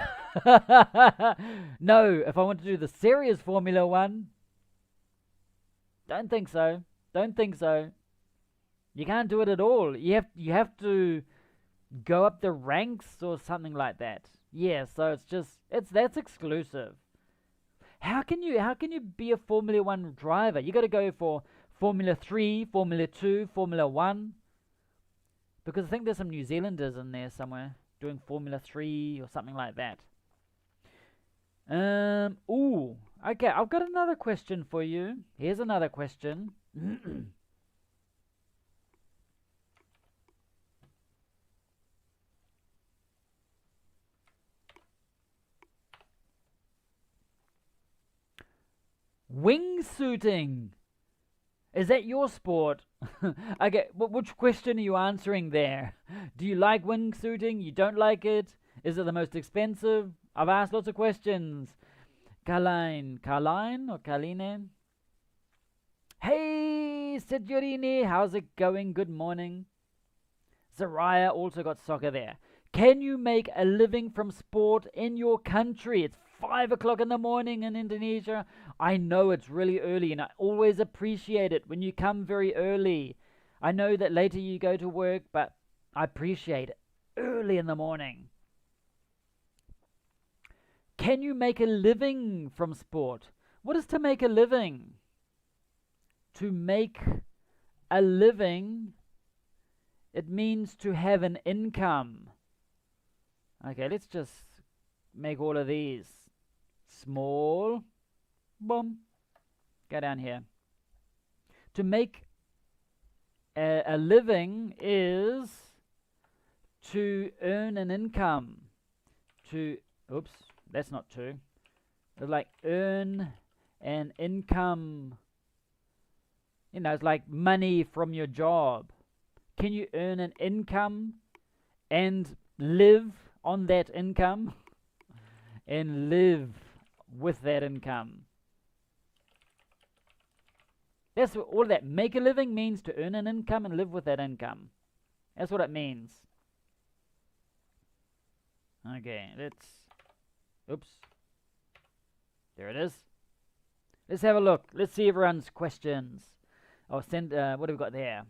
No, if I want to do the serious Formula One, don't think so. Don't think so. You can't do it at all. You have to go up the ranks or something like that. Yeah, so that's exclusive. How can you be a Formula One driver? You got to go for Formula 3, Formula 2, Formula 1. Because I think there's some New Zealanders in there somewhere doing Formula 3 or something like that. Ooh, okay, I've got another question for you. Here's another question. Wingsuiting. Is that your sport? Okay, which question are you answering there? Do you like wingsuiting? You don't like it? Is it the most expensive? I've asked lots of questions. Carline or Carline? Hey, Signorini, how's it going? Good morning. Zariah also got soccer there. Can you make a living from sport in your country? It's 5 o'clock in the morning in Indonesia. I know it's really early, and I always appreciate it when you come very early. I know that later you go to work, but I appreciate it early in the morning. Can you make a living from sport? What is to make a living? To make a living, it means to have an income. Okay, let's just make all of these small. Boom. Go down here. To make a living is to earn an income. Oops, that's not two. It's like earn an income. You know, it's like money from your job. Can you earn an income and live on that income and live with that income? That's what all that make a living means, to earn an income and live with that income. That's what it means. Okay, oops. There it is. Let's have a look. Let's see everyone's questions. What have we got there?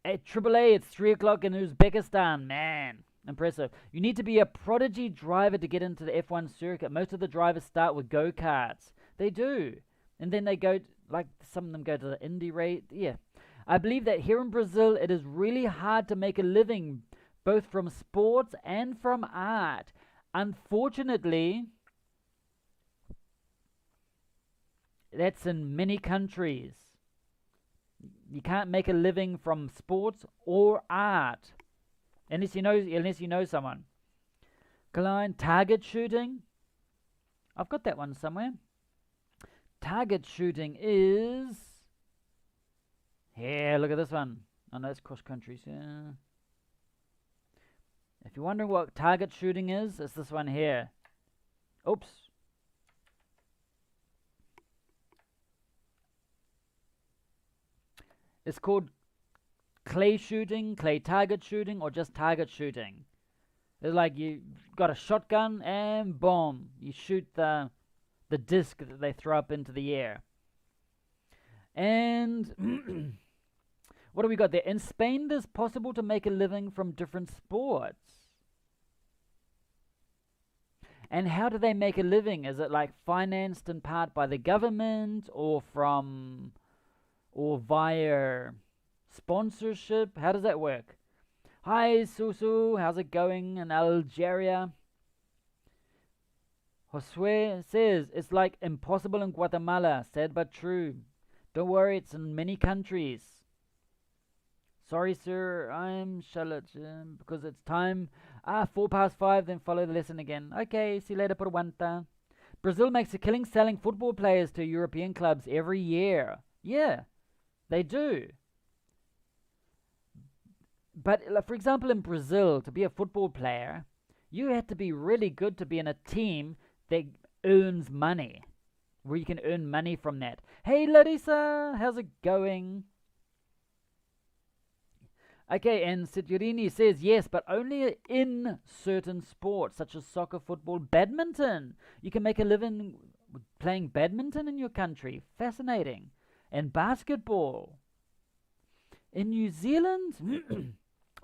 At AAA, it's 3 o'clock in Uzbekistan. Man, impressive. You need to be a prodigy driver to get into the F1 circuit. Most of the drivers start with go-karts. They do. And then they go, like some of them go to the Indy race. Yeah. I believe that here in Brazil, it is really hard to make a living, both from sports and from art. Unfortunately, that's in many countries. You can't make a living from sports or art unless you know someone. Klein, target shooting. I've got that one somewhere. Target shooting is here. Look at this one. Oh no, it's cross countries. Yeah. A If you're wondering what target shooting is, it's this one here. Oops. It's called clay shooting, clay target shooting, or just target shooting. It's like you got a shotgun and boom, you shoot the disc that they throw up into the air. And what do we got there? In Spain, it is possible to make a living from different sports. And how do they make a living? Is it like financed in part by the government or via sponsorship? How does that work? Hi, Susu. How's it going in Algeria? Josue says, it's like impossible in Guatemala. Sad but true. Don't worry, it's in many countries. Sorry, sir, I'm Charlotte, because it's time. 5:04, then follow the lesson again. Okay, see you later, Perwanta. Brazil makes a killing selling football players to European clubs every year. Yeah, they do. But, for example, in Brazil, to be a football player, you have to be really good to be in a team that earns money, where you can earn money from that. Hey, Larissa, how's it going? Okay, and Siturini says, yes, but only in certain sports, such as soccer, football, badminton. You can make a living playing badminton in your country. Fascinating. And basketball. In New Zealand...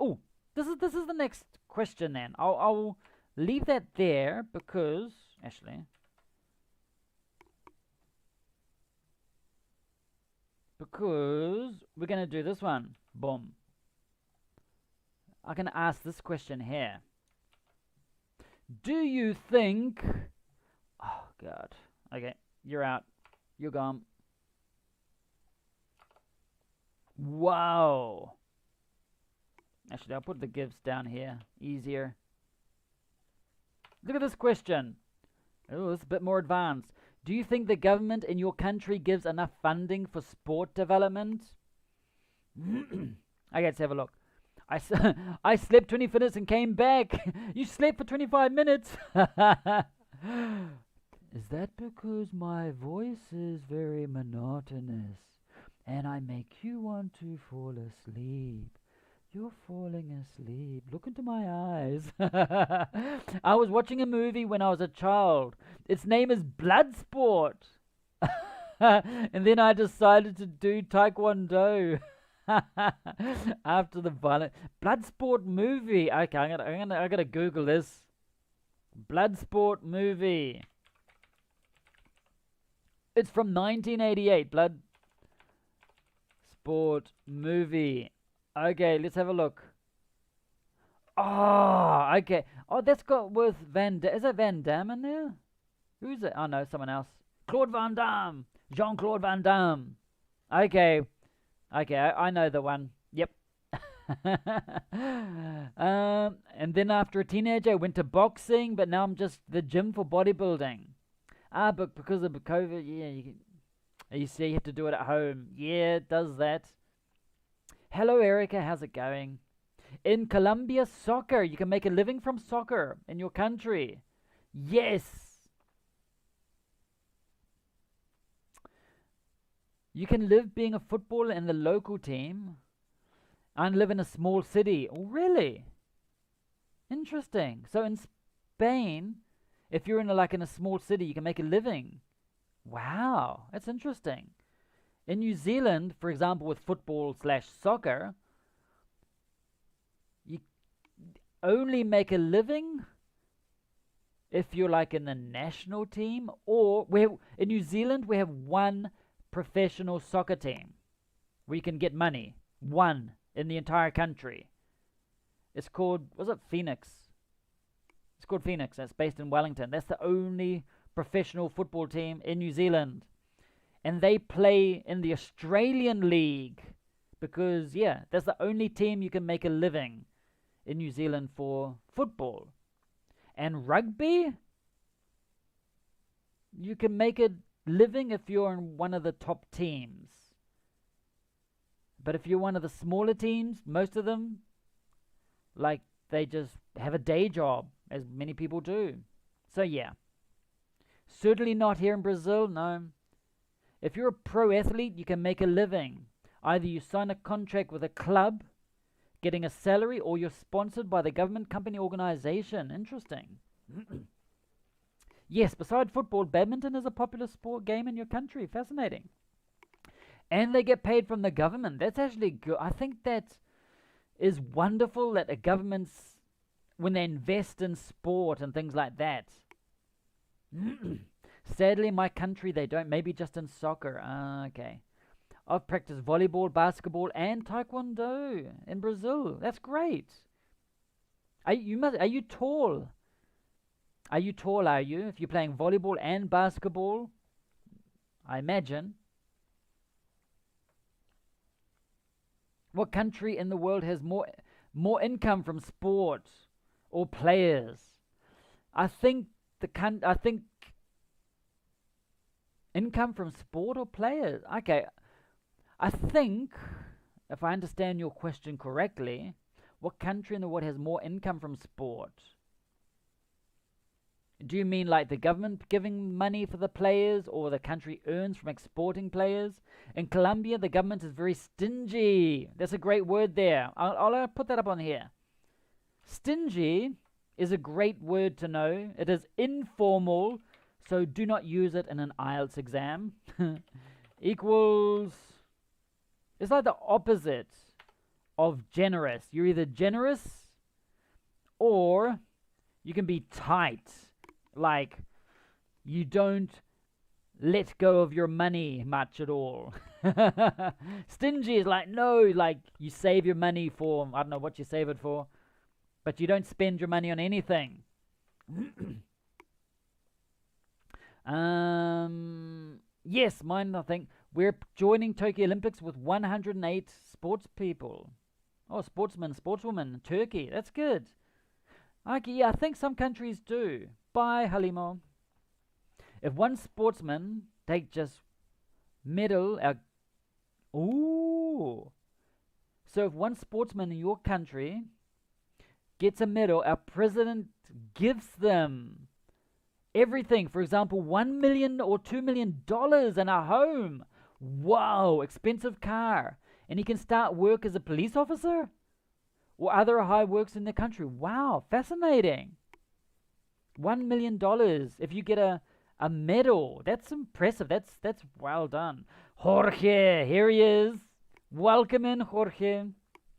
oh, this is the next question then. I'll leave that there because... Actually... because we're going to do this one. Boom. I'm going to ask this question here. Do you think... Oh, God. Okay, you're out. You're gone. Wow. Actually, I'll put the gifts down here. Easier. Look at this question. Oh, it's a bit more advanced. Do you think the government in your country gives enough funding for sport development? Okay, let's have a look. I slept 20 minutes and came back. You slept for 25 minutes. Is that because my voice is very monotonous and I make you want to fall asleep? You're falling asleep. Look into my eyes. I was watching a movie when I was a child. Its name is Bloodsport. And then I decided to do Taekwondo. After the violent Bloodsport movie. Okay, I gotta Google this. Bloodsport movie. It's from 1988. Bloodsport movie. Okay, let's have a look. Oh, okay. Oh, that's got with is it Van Damme in there? Who's it? Oh no, someone else. Claude Van Damme. Jean-Claude Van Damme. Okay. Okay, I know the one. Yep. And then after a teenager, I went to boxing, but now I'm just the gym for bodybuilding. But because of COVID, yeah, you see, you have to do it at home. Yeah, it does that. Hello, Erica. How's it going? In Colombia, soccer. You can make a living from soccer in your country. Yes. You can live being a footballer in the local team and live in a small city. Oh, really? Interesting. So in Spain, if you're in a small city, you can make a living. Wow, that's interesting. In New Zealand, for example, with football/soccer, you only make a living if you're in the national team, or in New Zealand we have one professional soccer team where you can get money. One in the entire country. It's called, was it Phoenix? It's called Phoenix. It's based in Wellington. That's the only professional football team in New Zealand. And they play in the Australian League because, yeah, that's the only team you can make a living in New Zealand for football. And rugby, you can make a living if you're in one of the top teams. But if you're one of the smaller teams, most of them, like they just have a day job, as many people do. So yeah, certainly not here in Brazil, no. If you're a pro athlete, you can make a living. Either you sign a contract with a club, getting a salary, or you're sponsored by the government, company, organization. Interesting. Yes, beside football, badminton is a popular sport game in your country. Fascinating. And they get paid from the government. That's actually good. I think that is wonderful that a government's, when they invest in sport and things like that. Sadly, in my country, they don't. Maybe just in soccer. Okay. I've practiced volleyball, basketball, and taekwondo in Brazil. That's great. Are you tall? Are you tall, are you? If you're playing volleyball and basketball, I imagine. What country in the world has more income from sport or players? I think income from sport or players. Okay. I think, if I understand your question correctly, what country in the world has more income from sport? Do you mean like the government giving money for the players, or the country earns from exporting players? In Colombia, the government is very stingy. That's a great word there. I'll put that up on here. Stingy is a great word to know. It is informal, so do not use it in an IELTS exam. Equals... It's like the opposite of generous. You're either generous or you can be tight. Like, you don't let go of your money much at all. Stingy is like, no, like you save your money for, I don't know what you save it for, but you don't spend your money on anything. Yes, mine, I think. We're joining Tokyo Olympics with 108 sports people. Oh, sportsmen, sportswomen, Turkey. That's good. Okay, yeah, I think some countries do. Bye, Halimo. If one sportsman take just medal, ooh. So if one sportsman in your country gets a medal, our president gives them everything. For example, $1 million or $2 million and a home. Wow, expensive car. And he can start work as a police officer or other high works in the country. Wow, fascinating. $1 million if you get a medal. That's impressive. That's well done. Jorge, here he is. Welcome in, Jorge.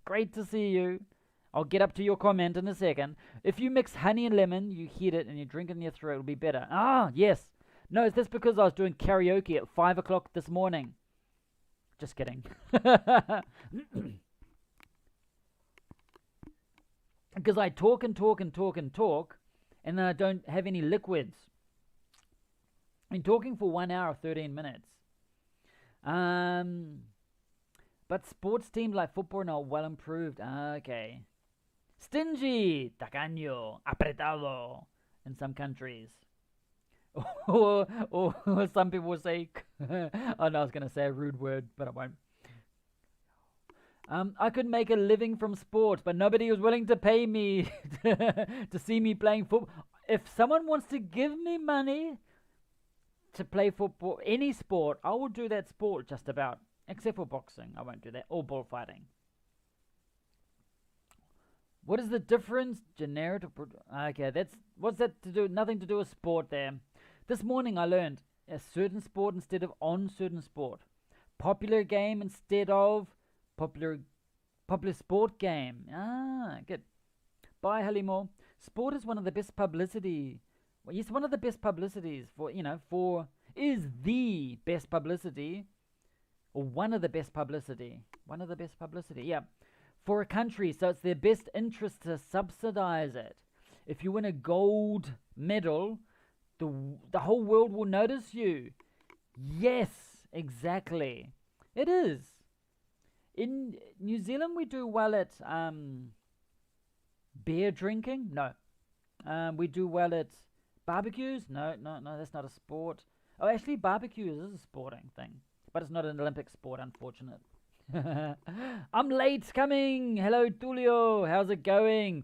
Great to see you. I'll get up to your comment in a second. If you mix honey and lemon, you heat it and you drink it in your throat, it'll be better. Ah, yes. No, that's because I was doing karaoke at 5 o'clock this morning. Just kidding. Because I talk and talk and talk and talk, and then I don't have any liquids. I'm talking for 1 hour, 13 minutes. But sports teams like football are not well improved. Okay. Stingy, tacaño, apretado in some countries. or some people will say, oh no, I was going to say a rude word, but I won't. I could make a living from sports, but nobody was willing to pay me to see me playing football. If someone wants to give me money to play football, any sport, I will do that sport just about. Except for boxing, I won't do that. Or bullfighting. What is the difference? Generic. Okay, what's that to do? Nothing to do with sport there. This morning I learned a certain sport instead of on certain sport. Popular game instead of popular sport game. Ah, good. Bye, Halimo. Sport is one of the best publicity. Well, yes, one of the best publicities is the best publicity. Or one of the best publicity. One of the best publicity, yeah. For a country, so it's their best interest to subsidize it. If you win a gold medal, the whole world will notice you. Yes, exactly. It is. In New Zealand, we do well at beer drinking. No. We do well at barbecues. No, that's not a sport. Oh, actually, barbecues is a sporting thing. But it's not an Olympic sport, unfortunate. I'm late coming. Hello, Tulio. How's it going?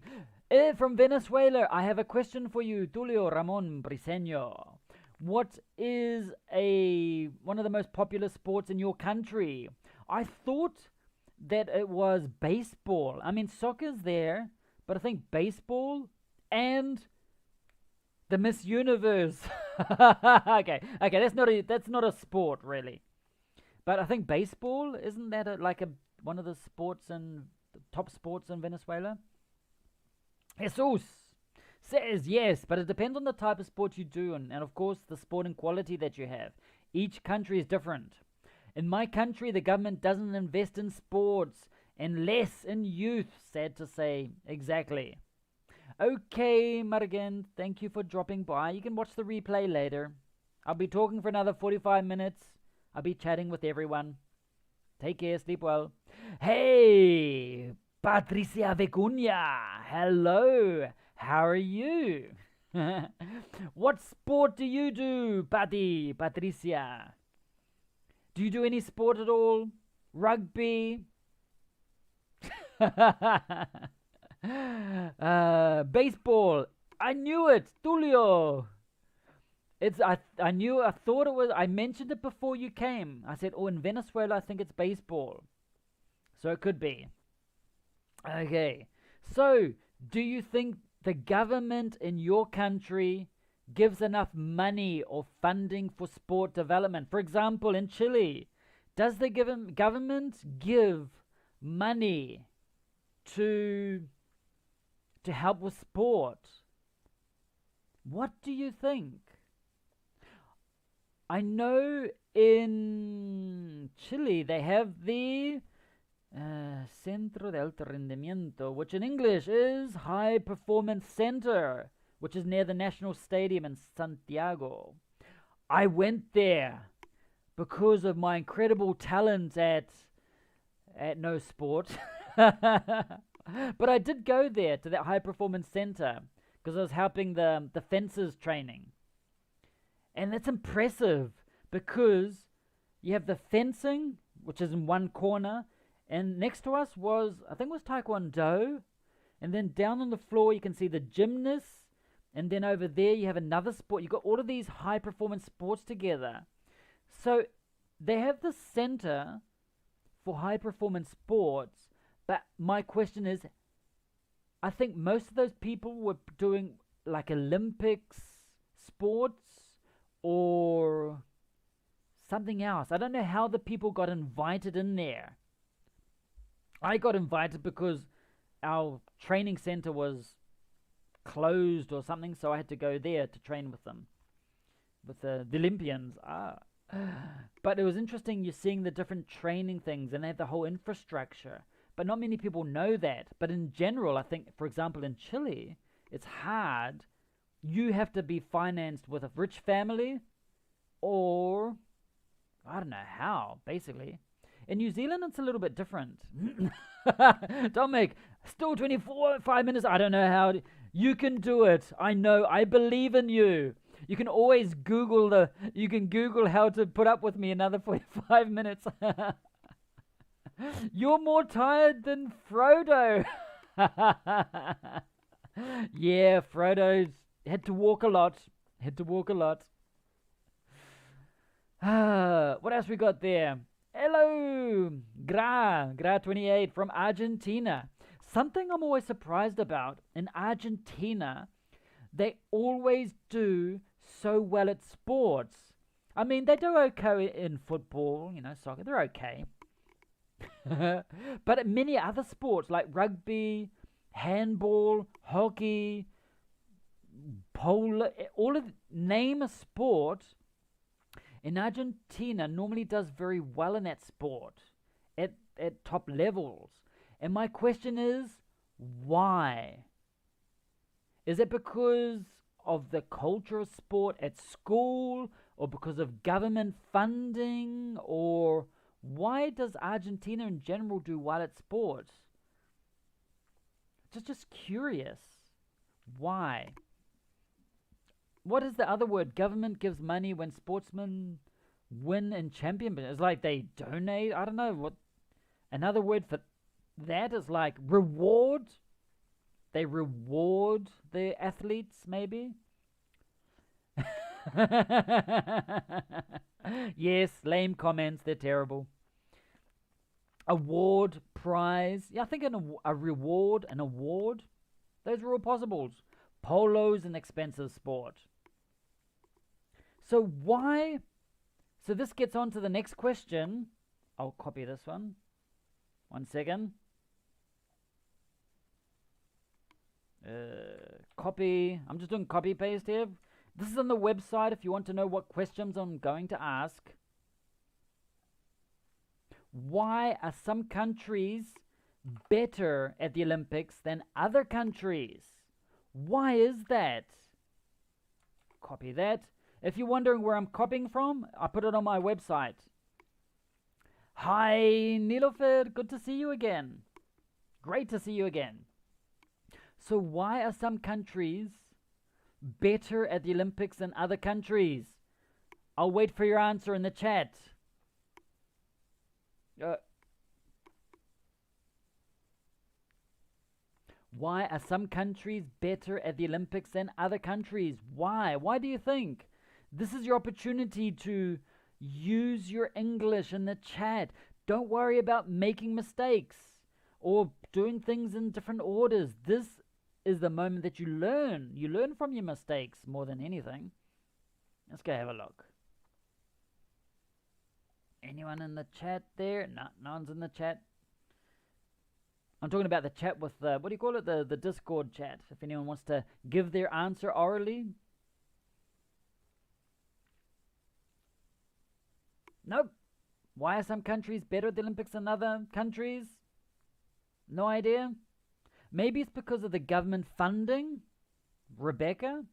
From Venezuela, I have a question for you, Tulio Ramon Briseño. What is one of the most popular sports in your country? I thought that it was baseball. I mean, soccer's there, but I think baseball and the Miss Universe. Okay, that's not a sport really. But I think baseball isn't that one of the sports and top sports in Venezuela? Jesus says yes, but it depends on the type of sport you do and of course the sporting quality that you have. Each country is different. In my country, the government doesn't invest in sports and less in youth, sad to say. Exactly. Okay, Margan, thank you for dropping by. You can watch the replay later. I'll be talking for another 45 minutes. I'll be chatting with everyone. Take care, sleep well. Hey, Patricia Vicuña. Hello, how are you? What sport do you do, Patricia? Do you do any sport at all? Rugby? Baseball. I knew it, Tulio. I thought it was, I mentioned it before you came. I said, oh, in Venezuela, I think it's baseball. So it could be. Okay. So, do you think the government in your country gives enough money or funding for sport development? For example, in Chile, does the government give money to help with sport? What do you think? I know in Chile they have the Centro de Alto Rendimiento, which in English is High Performance Center, which is near the National Stadium in Santiago. I went there because of my incredible talent at no sport. But I did go there to that High Performance Center because I was helping the fencers training. And that's impressive because you have the fencing, which is in one corner, and next to us was, I think it was Taekwondo, and then down on the floor you can see the gymnasts, and then over there you have another sport. You've got all of these high performance sports together. So they have the center for high performance sports, but my question is, I think most of those people were doing like Olympics sports or something else. I don't know how the people got invited in there. I got invited because our training center was closed or something, so I had to go there to train with them, with the Olympians. But it was interesting, you're seeing the different training things, and they have the whole infrastructure. But not many people know that. But in general, I think, for example, in Chile, it's hard. You have to be financed with a rich family, or I don't know how, basically. In New Zealand, it's a little bit different. Dominic, still 5 minutes. I don't know how. You can do it. I know. I believe in you. You can always Google how to put up with me another 45 minutes. You're more tired than Frodo. Yeah, Frodo's had to walk a lot. What else we got there? Hello, Gra 28 from Argentina. Something I'm always surprised about in Argentina, they always do so well at sports. I mean, they do okay in football, soccer, they're okay. But many other sports like rugby, handball, hockey, polo, name a sport, in Argentina normally does very well in that sport at top levels. And my question is, why? Is it because of the culture of sport at school, or because of government funding, or why does Argentina in general do well at sports? Just curious. Why? What is the other word? Government gives money when sportsmen win in championship. It's like they donate. I don't know what. Another word for that is like reward. they reward their athletes, maybe. Yes, lame comments, they're terrible. Award, prize. Yeah, I think a reward, an award. Those are all possibles. Polo's an expensive sport. So why? So this gets on to the next question. I'll copy this one. 1 second. Copy. I'm just doing copy paste here. This is on the website if you want to know what questions I'm going to ask. Why are some countries better at the Olympics than other countries? Why is that? Copy that. If you're wondering where I'm copying from, I put it on my website. Hi, Nilofer. Good to see you again. Great to see you again. So why are some countries better at the Olympics than other countries? I'll wait for your answer in the chat. Why are some countries better at the Olympics than other countries? Why? Why do you think? This is your opportunity to use your English in the chat. Don't worry about making mistakes or doing things in different orders. This is the moment that you learn. You learn from your mistakes more than anything. Let's go have a look. Anyone in the chat there? No, no one's in the chat. I'm talking about the chat with the, what do you call it? The Discord chat. If anyone wants to give their answer orally. Nope. Why are some countries better at the Olympics than other countries? No idea. Maybe it's because of the government funding. Rebecca?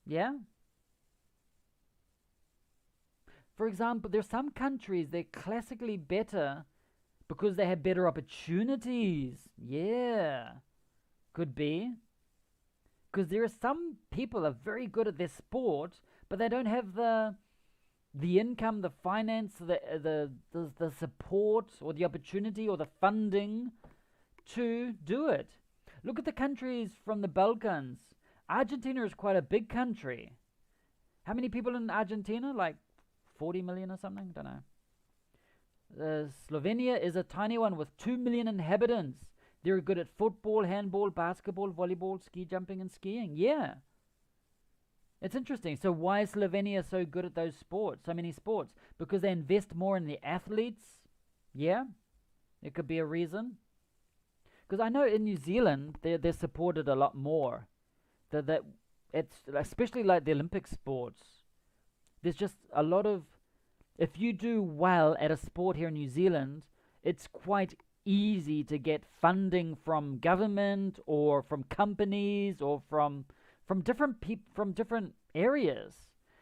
Yeah? For example, there's some countries they're classically better because they have better opportunities. Yeah. Could be. Because there are some people that are very good at their sport, but they don't have the income, the finance, the support, or the opportunity, or the funding to do it. Look at the countries from the Balkans. Argentina is quite a big country. How many people in Argentina? Like 40 million or something? Don't know. Slovenia is a tiny one with 2 million inhabitants. They're good at football, handball, basketball, volleyball, ski jumping, and skiing. Yeah. It's interesting. So why is Slovenia so good at those sports, so many sports? Because they invest more in the athletes? Yeah. It could be a reason. Because I know in New Zealand, they're supported a lot more. That it's especially like the Olympic sports. There's just a lot of, if you do well at a sport here in New Zealand, it's quite easy to get funding from government or from companies or from different from different areas,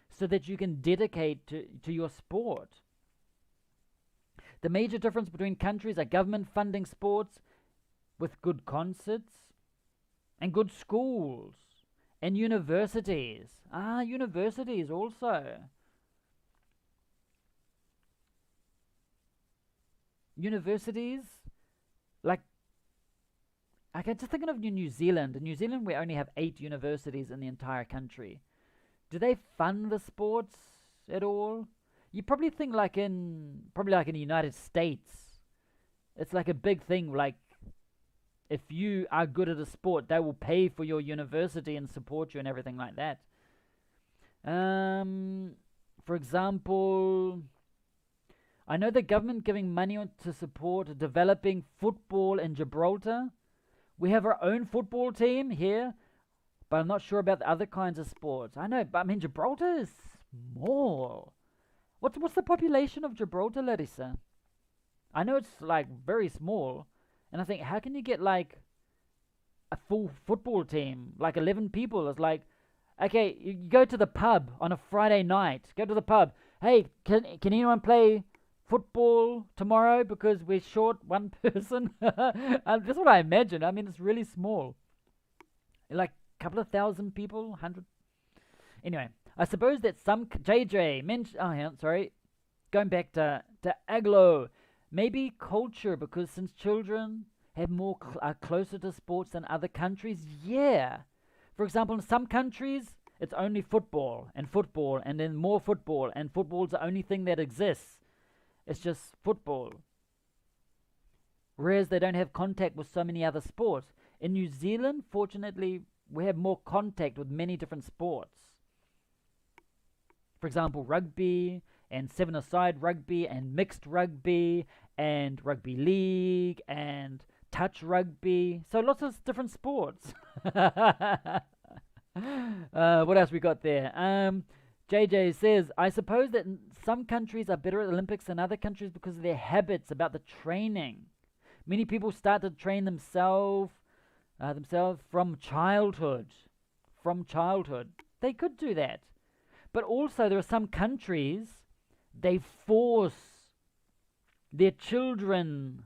so that you can dedicate to your sport. The major difference between countries are government funding sports with good concerts and good schools and universities. Universities also. Universities, like, I can just thinking of New Zealand. In New Zealand, we only have 8 universities in the entire country. Do they fund the sports at all? You probably think like in the United States, it's like a big thing. Like, if you are good at a sport, they will pay for your university and support you and everything like that. For example, I know the government giving money to support developing football in Gibraltar. We have our own football team here, but I'm not sure about the other kinds of sports. I know, but I mean, Gibraltar is small. What's the population of Gibraltar, Larissa? I know it's like very small, and I think, how can you get like a full football team, like 11 people? It's like, okay, you go to the pub on a Friday night. Go to the pub. Hey, can anyone play football tomorrow because we're short one person? That's what I imagine. I mean, it's really small. Like a couple of thousand people, 100. Anyway, I suppose that some JJ mentioned. Oh, yeah, sorry. Going back to Aglo, maybe culture, because since children have more are closer to sports than other countries? Yeah. For example, in some countries, it's only football, and then more football, and football's the only thing that exists. It's just football. Whereas they don't have contact with so many other sports. In New Zealand, fortunately, we have more contact with many different sports. For example, rugby, and seven-a-side rugby, and mixed rugby, and rugby league, and touch rugby. So lots of different sports. What else we got there? JJ says, I suppose that some countries are better at Olympics than other countries because of their habits about the training. Many people start to train themselves from childhood. They could do that. But also there are some countries, they force their children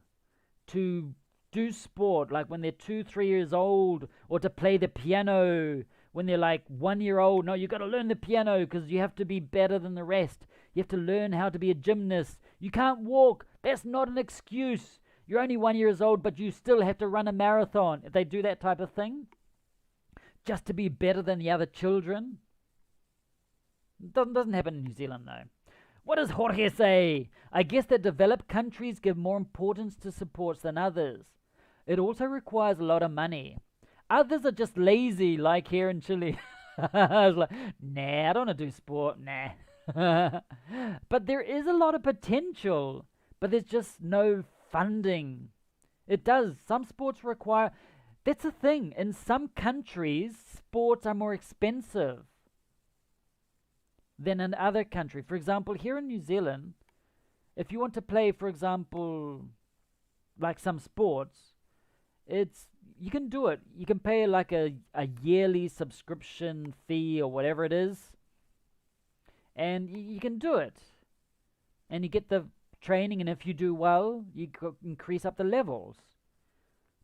to do sport, like when they're 2-3 years old, or to play the piano when they're like 1 year old. No, you got to learn the piano because you have to be better than the rest. You have to learn how to be a gymnast. You can't walk. That's not an excuse. You're only 1 year old, but you still have to run a marathon. If they do that type of thing, just to be better than the other children. Doesn't happen in New Zealand, though. What does Jorge say? I guess that developed countries give more importance to sports than others. It also requires a lot of money. Others are just lazy, like here in Chile. I was like, nah, I don't want to do sport, nah. But there is a lot of potential, but there's just no funding. It does. Some sports require... That's the thing. In some countries, sports are more expensive than in other countries. For example, here in New Zealand, if you want to play, for example, like some sports, you can do it. You can pay like a yearly subscription fee or whatever it is, and you can do it. And you get the training, and if you do well, you increase up the levels.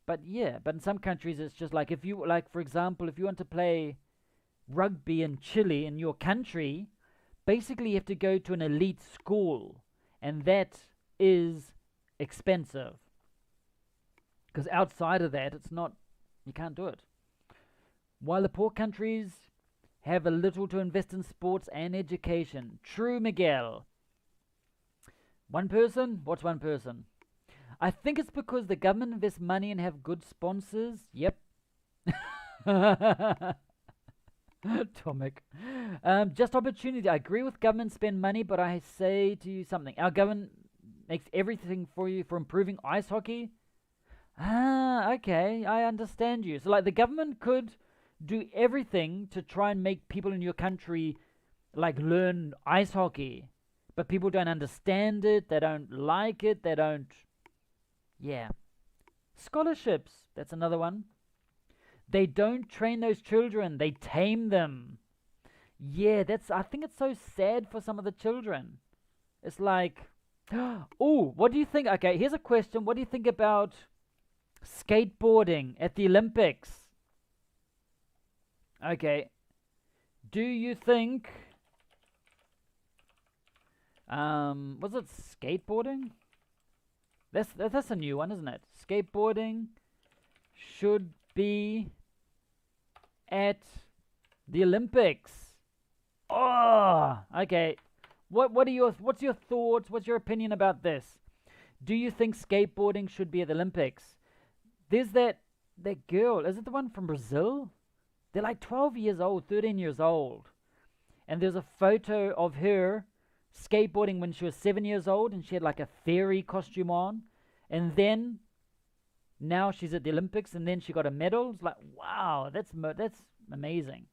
But in some countries it's just like, for example, if you want to play rugby in Chile, in your country, basically you have to go to an elite school, and that is expensive. Because outside of that, you can't do it. While the poor countries have a little to invest in sports and education. True, Miguel. One person? What's one person? I think it's because the government invests money and have good sponsors. Yep. Tomic. Just opportunity. I agree with government spend money, but I say to you something. Our government makes everything for you for improving ice hockey. Okay, I understand you. So like the government could do everything to try and make people in your country like learn ice hockey, but people don't understand it, they don't like it, they don't... Yeah. Scholarships, that's another one. They don't train those children, they tame them. Yeah, I think it's so sad for some of the children. It's like, oh, what do you think? Okay, here's a question. What do you think about skateboarding at the Olympics? Okay. Do you think, was it skateboarding? That's a new one, isn't it? Skateboarding should be at the Olympics. Oh, okay. What's your thoughts? What's your opinion about this? Do you think skateboarding should be at the Olympics? There's that girl. Is it the one from Brazil? They're like 12 years old, 13 years old. And there's a photo of her skateboarding when she was 7 years old, and she had like a fairy costume on. And then now she's at the Olympics, and then she got a medal. It's like, wow, that's amazing.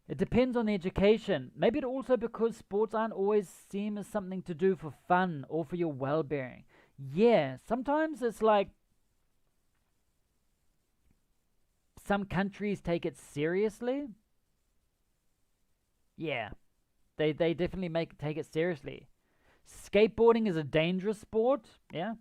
It depends on the education. Maybe it also because sports aren't always seen as something to do for fun or for your well-being. Yeah, sometimes it's like some countries take it seriously. Yeah, they definitely take it seriously. Skateboarding is a dangerous sport. Yeah,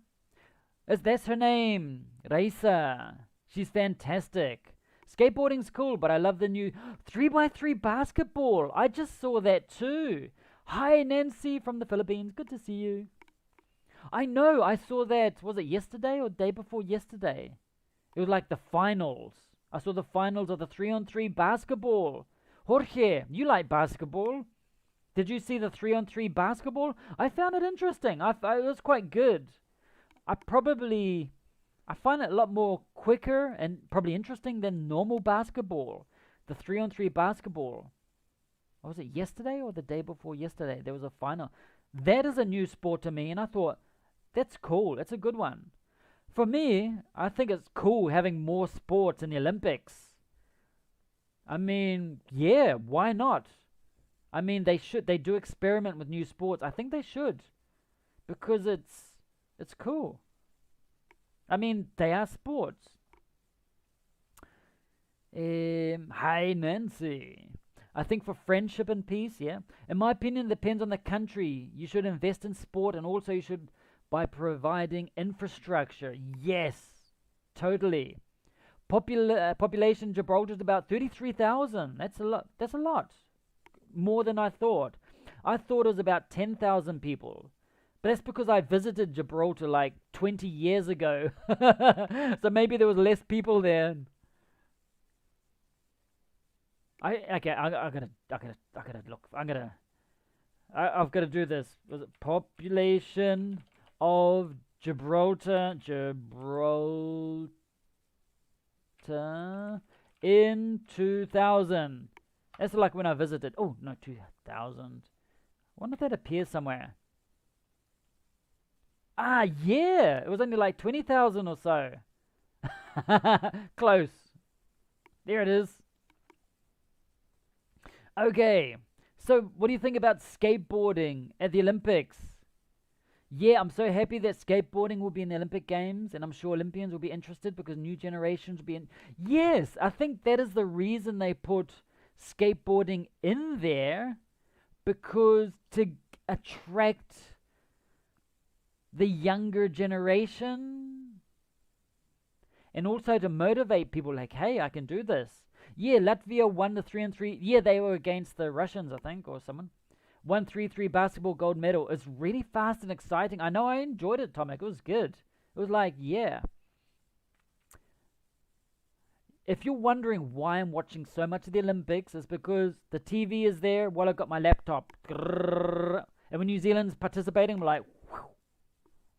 that's her name, Raisa. She's fantastic. Skateboarding's cool, but I love the new 3x3 basketball. I just saw that too. Hi, Nancy from the Philippines. Good to see you. I know, I saw that, was it yesterday or day before yesterday? It was like the finals. I saw the finals of the 3-on-3 basketball. Jorge, you like basketball? Did you see the 3-on-3 basketball? I found it interesting. It was quite good. I find it a lot more quicker and probably interesting than normal basketball. The 3-on-3 basketball. Was it yesterday or the day before yesterday? There was a final. That is a new sport to me, and I thought, that's cool. That's a good one. For me, I think it's cool having more sports in the Olympics. I mean, yeah, why not? I mean, they should. They do experiment with new sports. I think they should, because it's cool. I mean, they are sports. Hi, Nancy. I think for friendship and peace, yeah. In my opinion, it depends on the country. You should invest in sport, and also you should by providing infrastructure. Yes, totally. Population Gibraltar is about 33,000. That's a lot. That's a lot. More than I thought. I thought it was about 10,000 people. But that's because I visited Gibraltar like 20 years ago. So maybe there was less people there. I gotta look. I've gotta do this. Was it population of Gibraltar in 2000? That's like when I visited. Oh no, 2000. I wonder if that appears somewhere. Ah, yeah, it was only like 20,000 or so. Close. There it is. Okay, so what do you think about skateboarding at the Olympics? Yeah, I'm so happy that skateboarding will be in the Olympic Games, and I'm sure Olympians will be interested because new generations will be in. Yes, I think that is the reason they put skateboarding in there, because to attract the younger generation, and also to motivate people like, hey, I can do this. Yeah, Latvia won the 3-on-3. Yeah, they were against the Russians, I think, or someone. Won 3-3 basketball gold medal. It's really fast and exciting. I know I enjoyed it, Tomek. It was good. It was like, yeah. If you're wondering why I'm watching so much of the Olympics, it's because the TV is there while I've got my laptop. And when New Zealand's participating, I'm like, whew,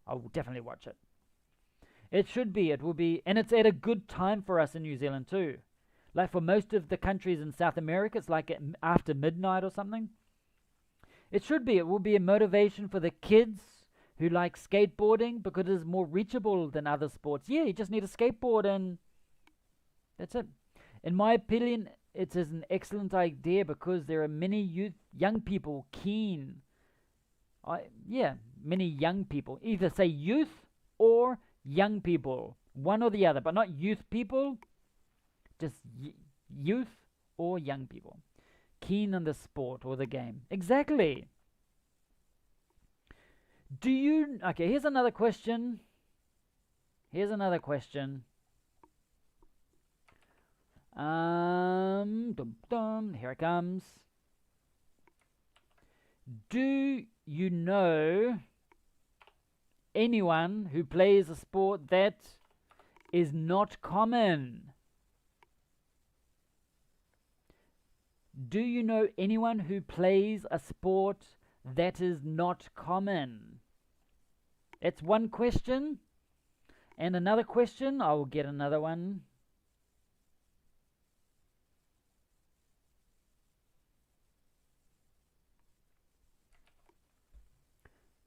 I will definitely watch it. It should be. It will be. And it's at a good time for us in New Zealand too. Like for most of the countries in South America, it's like after midnight or something. It should be. It will be a motivation for the kids who like skateboarding because it is more reachable than other sports. Yeah, you just need a skateboard and that's it. In my opinion, it is an excellent idea because there are many young people keen. Many young people. Either say youth or young people. One or the other, but not youth people. Just youth or young people. Keen on the sport or the game. Exactly. Okay, here's another question. Here it comes. Do you know anyone who plays a sport that is not common? Do you know anyone who plays a sport that is not common? It's one question. And another question, I will get another one.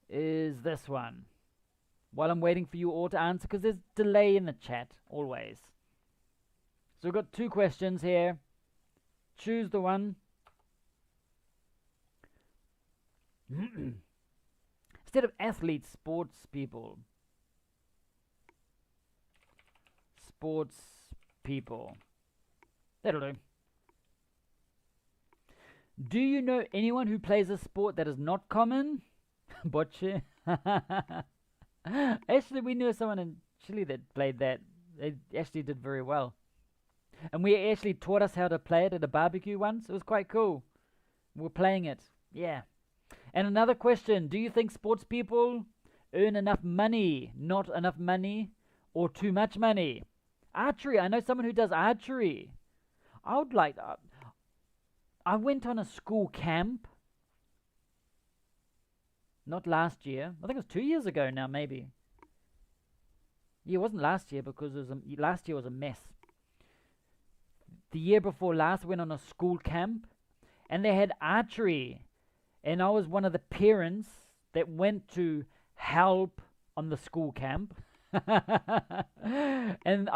Is this one. While I'm waiting for you all to answer, because there's delay in the chat, always. So we've got two questions here. Choose the one. Instead of athletes, sports people. Sports people. That'll do. Do you know anyone who plays a sport that is not common? Bocce. Actually, we knew someone in Chile that played that. They actually did very well. And we actually taught us how to play it at a barbecue once. It was quite cool. We were playing it. Yeah. And another question. Do you think sports people earn enough money, not enough money, or too much money. Archery. I know someone who does archery. I would like. I went on a school camp. Not last year. I think it was 2 years ago now, maybe. Yeah, it wasn't last year because last year was a mess. The year before last, I went on a school camp, and they had archery, and I was one of the parents that went to help on the school camp. And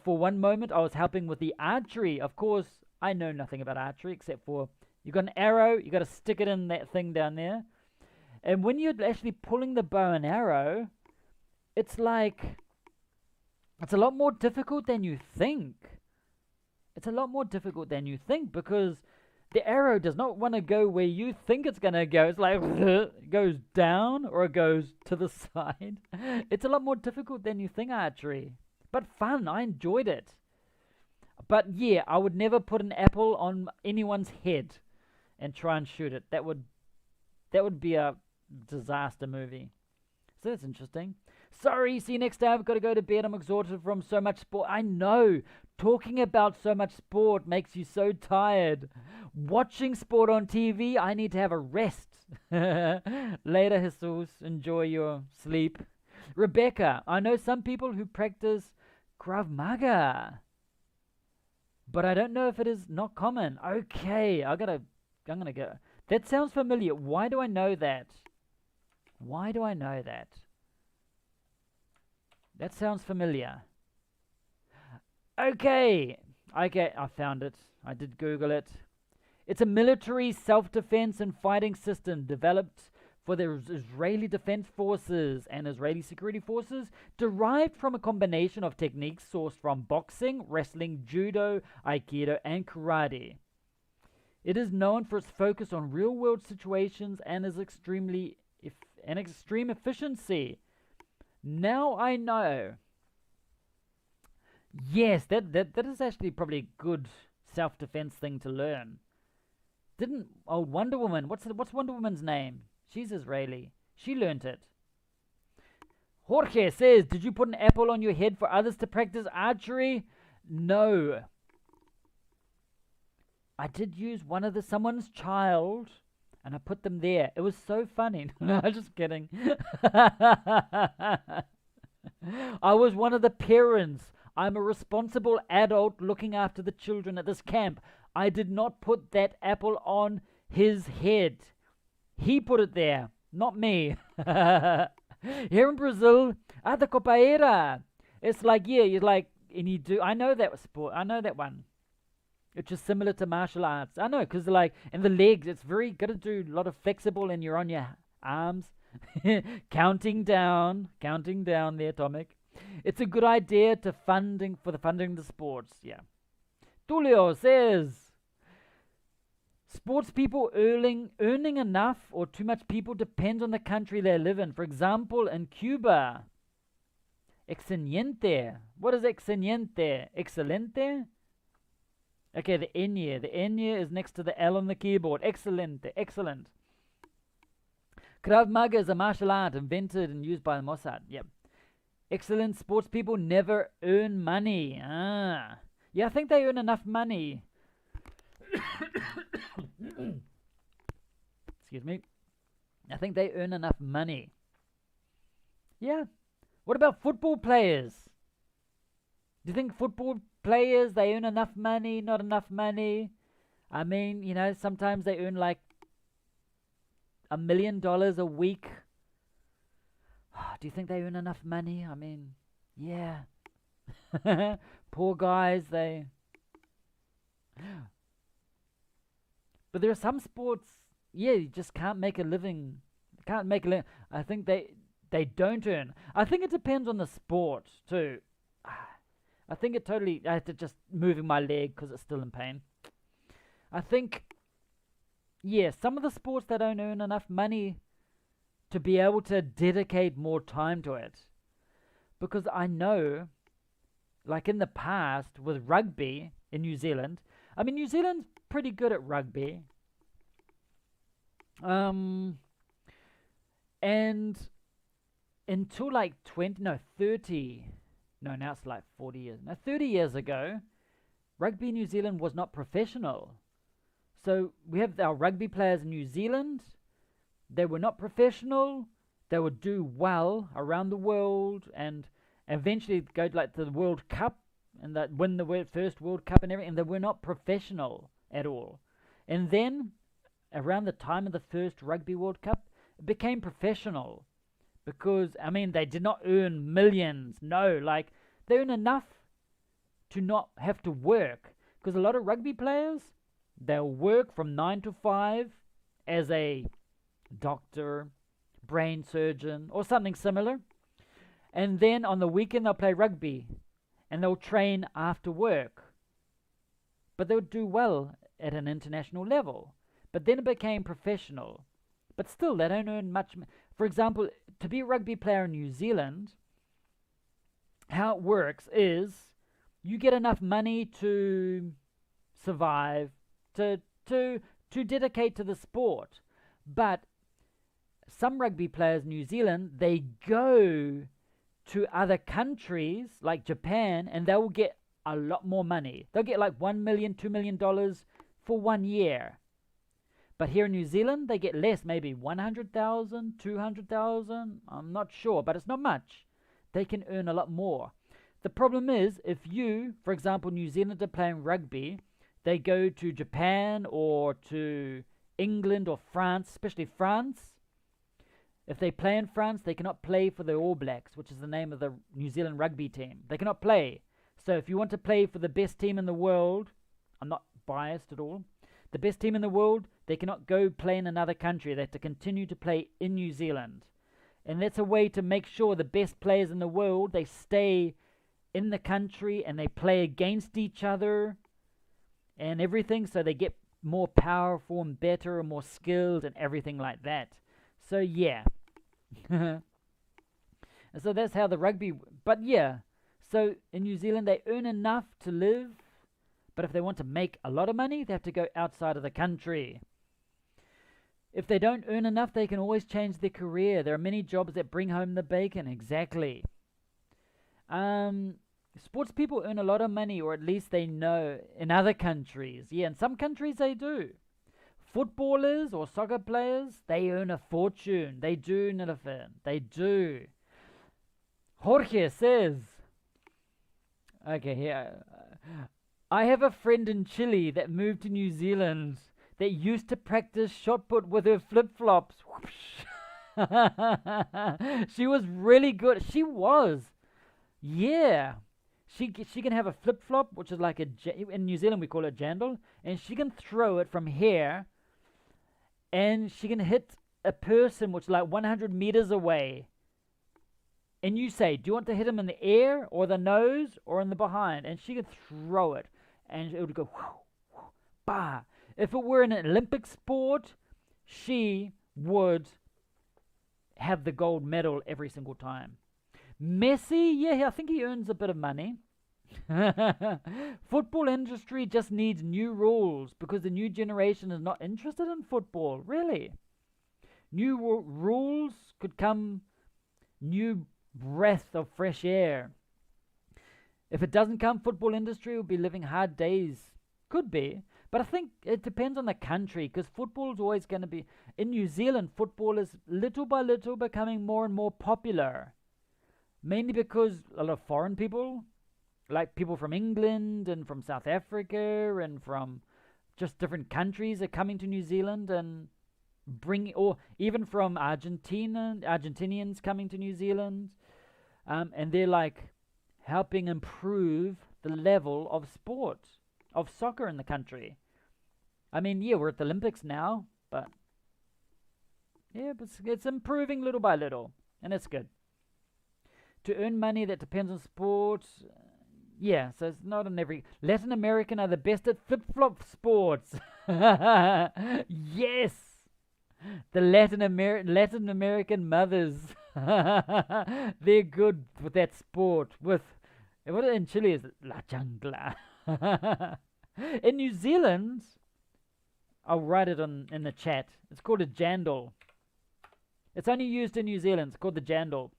for one moment I was helping with the archery. Of course, I know nothing about archery except for you got an arrow, you got to stick it in that thing down there, and when you're actually pulling the bow and arrow, it's like it's a lot more difficult than you think. It's a lot more difficult than you think because the arrow does not want to go where you think it's going to go. It's like it goes down or it goes to the side. It's a lot more difficult than you think, archery. But fun. I enjoyed it. But yeah, I would never put an apple on anyone's head and try and shoot it. That would be a disaster movie. So that's interesting. Sorry, see you next time. I've got to go to bed. I'm exhausted from so much sport. I know. Talking about so much sport makes you so tired. Watching sport on TV, I need to have a rest. Later, Jesus. Enjoy your sleep. Rebecca, I know some people who practice Krav Maga, but I don't know if it is not common. Okay, I'm gonna go. That sounds familiar. Why do I know that? Why do I know that? That sounds familiar. Okay, I found it. I did Google it. It's a military self-defense and fighting system developed for the Israeli Defense Forces and Israeli Security Forces, derived from a combination of techniques sourced from boxing, wrestling, judo, aikido, and karate. It is known for its focus on real-world situations and is extreme efficiency. Now I know. Yes, that is actually probably a good self-defense thing to learn. Didn't old Wonder Woman? What's Wonder Woman's name? She's Israeli. She learnt it. Jorge says, "Did you put an apple on your head for others to practice archery?" No. I did use someone's child, and I put them there. It was so funny. No, I'm just kidding. I was one of the parents. I'm a responsible adult looking after the children at this camp. I did not put that apple on his head. He put it there, not me. Here in Brazil, the copaeira. It's like, yeah, you're like, and you do. I know that sport. I know that one. It's just similar to martial arts. I know, because like, in the legs, it's got to do a lot of flexible, and you're on your arms, counting down the atomic. It's a good idea for the funding of the sports, yeah. Tulio says, sports people earning enough or too much people depends on the country they live in. For example, in Cuba, excelente. What is excelente? Excelente? Okay, the Enya. The Enya is next to the L on the keyboard. Excelente. Excellent. Krav Maga is a martial art invented and used by the Mossad. Yep. Excellent. Sports people never earn money. Yeah, I think they earn enough money. Excuse me. I think they earn enough money. Yeah. What about football players? Do you think football players, they earn enough money, not enough money? I mean, sometimes they earn like $1 million a week. Do you think they earn enough money? I mean, yeah. Poor guys, they... But there are some sports, yeah, you just can't make a living. I think they don't earn. I think it depends on the sport, too. I think it totally... I had to just moving my leg because it's still in pain. I think, yeah, some of the sports that don't earn enough money to be able to dedicate more time to it. Because I know, like in the past with rugby in New Zealand, I mean, New Zealand's pretty good at rugby. And until like 30, no, now it's like 40 years, no, 30 years ago, Rugby New Zealand was not professional. So we have our rugby players in New Zealand. They were not professional. They would do well around the world and eventually go to, like, to the World Cup and that win the first World Cup and everything. And they were not professional at all. And then around the time of the first Rugby World Cup, it became professional because, I mean, they did not earn millions. No, like, they earn enough to not have to work. Because a lot of rugby players, they'll work from 9 to 5 as a doctor, brain surgeon, or something similar. And then on the weekend, they'll play rugby. And they'll train after work. But they'll do well at an international level. But then it became professional. But still, they don't earn much. For example, to be a rugby player in New Zealand, how it works is you get enough money to survive, to dedicate to the sport. But some rugby players in New Zealand, they go to other countries like Japan and they will get a lot more money. They'll get like $1 million, $2 million for 1 year. But here in New Zealand, they get less, maybe 100,000, 200,000. I'm not sure, but it's not much. They can earn a lot more. The problem is, if you, for example, New Zealand are playing rugby, they go to Japan or to England or France, especially France. If they play in France, they cannot play for the All Blacks, which is the name of the New Zealand rugby team. They cannot play. So if you want to play for the best team in the world, I'm not biased at all, the best team in the world, they cannot go play in another country. They have to continue to play in New Zealand. And that's a way to make sure the best players in the world, they stay in the country and they play against each other and everything, so they get more powerful and better and more skilled and everything like that. So yeah. And so that's how the rugby, but yeah. So in New Zealand they earn enough to live, but if they want to make a lot of money, they have to go outside of the country. If they don't earn enough, they can always change their career. There are many jobs that bring home the bacon. Exactly. Sports people earn a lot of money, or at least they know in other countries. Yeah, in some countries they do. Footballers or soccer players, they earn a fortune. They do, Nilafin. They do. Jorge says, okay, here. I have a friend in Chile that moved to New Zealand that used to practice shot put with her flip-flops. She was really good. She was. Yeah. She can have a flip-flop, which is like in New Zealand we call it jandal, and she can throw it from here, and she can hit a person which is like 100 meters away. And you say, do you want to hit him in the air or the nose or in the behind? And she can throw it, and it would go, whoo, whoo, bah. If it were an Olympic sport, she would have the gold medal every single time. Messi, yeah, I think he earns a bit of money. Football industry just needs new rules because the new generation is not interested in football, really. New rules could come, new breath of fresh air. If it doesn't come, football industry will be living hard days. Could be. But I think it depends on the country, because football is always going to be... In New Zealand, football is little by little becoming more and more popular. Mainly because a lot of foreign people, like people from England and from South Africa and from just different countries are coming to New Zealand and or even from Argentinians coming to New Zealand. And they're like helping improve the level of sport, of soccer in the country. I mean, yeah, we're at the Olympics now, but yeah, but it's improving little by little, and it's good. To earn money that depends on sports, yeah, so it's not in every... Latin American are the best at flip-flop sports. Yes! The Latin American mothers, they're good with that sport. What in Chile is it? La Jungla. In New Zealand, I'll write it in the chat. It's called a jandal. It's only used in New Zealand. It's called the jandal.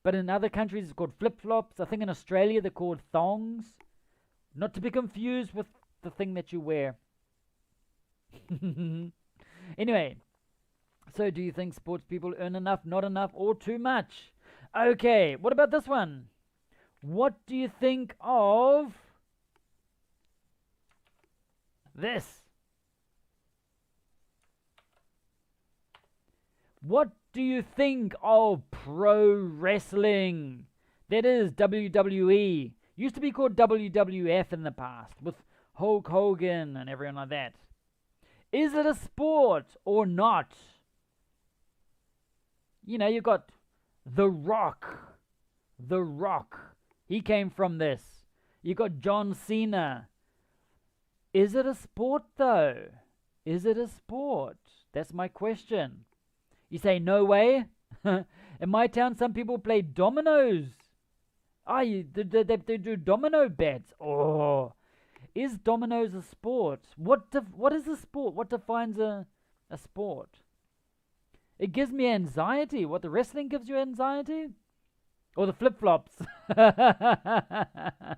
But in other countries, it's called flip-flops. I think in Australia, they're called thongs. Not to be confused with the thing that you wear. Anyway, so do you think sports people earn enough, not enough, or too much? Okay, what about this one? What do you think of this? What do you think of pro wrestling? That is WWE. Used to be called WWF in the past, with Hulk Hogan and everyone like that. Is it a sport or not? You know, you got The Rock. The Rock. He came from this. You got John Cena. Is it a sport, though? Is it a sport? That's my question. You say, no way? In my town, some people play dominoes. They do domino bets. Oh, is dominoes a sport? What is a sport? What defines a sport? It gives me anxiety. What, the wrestling gives you anxiety? Or the flip-flops? The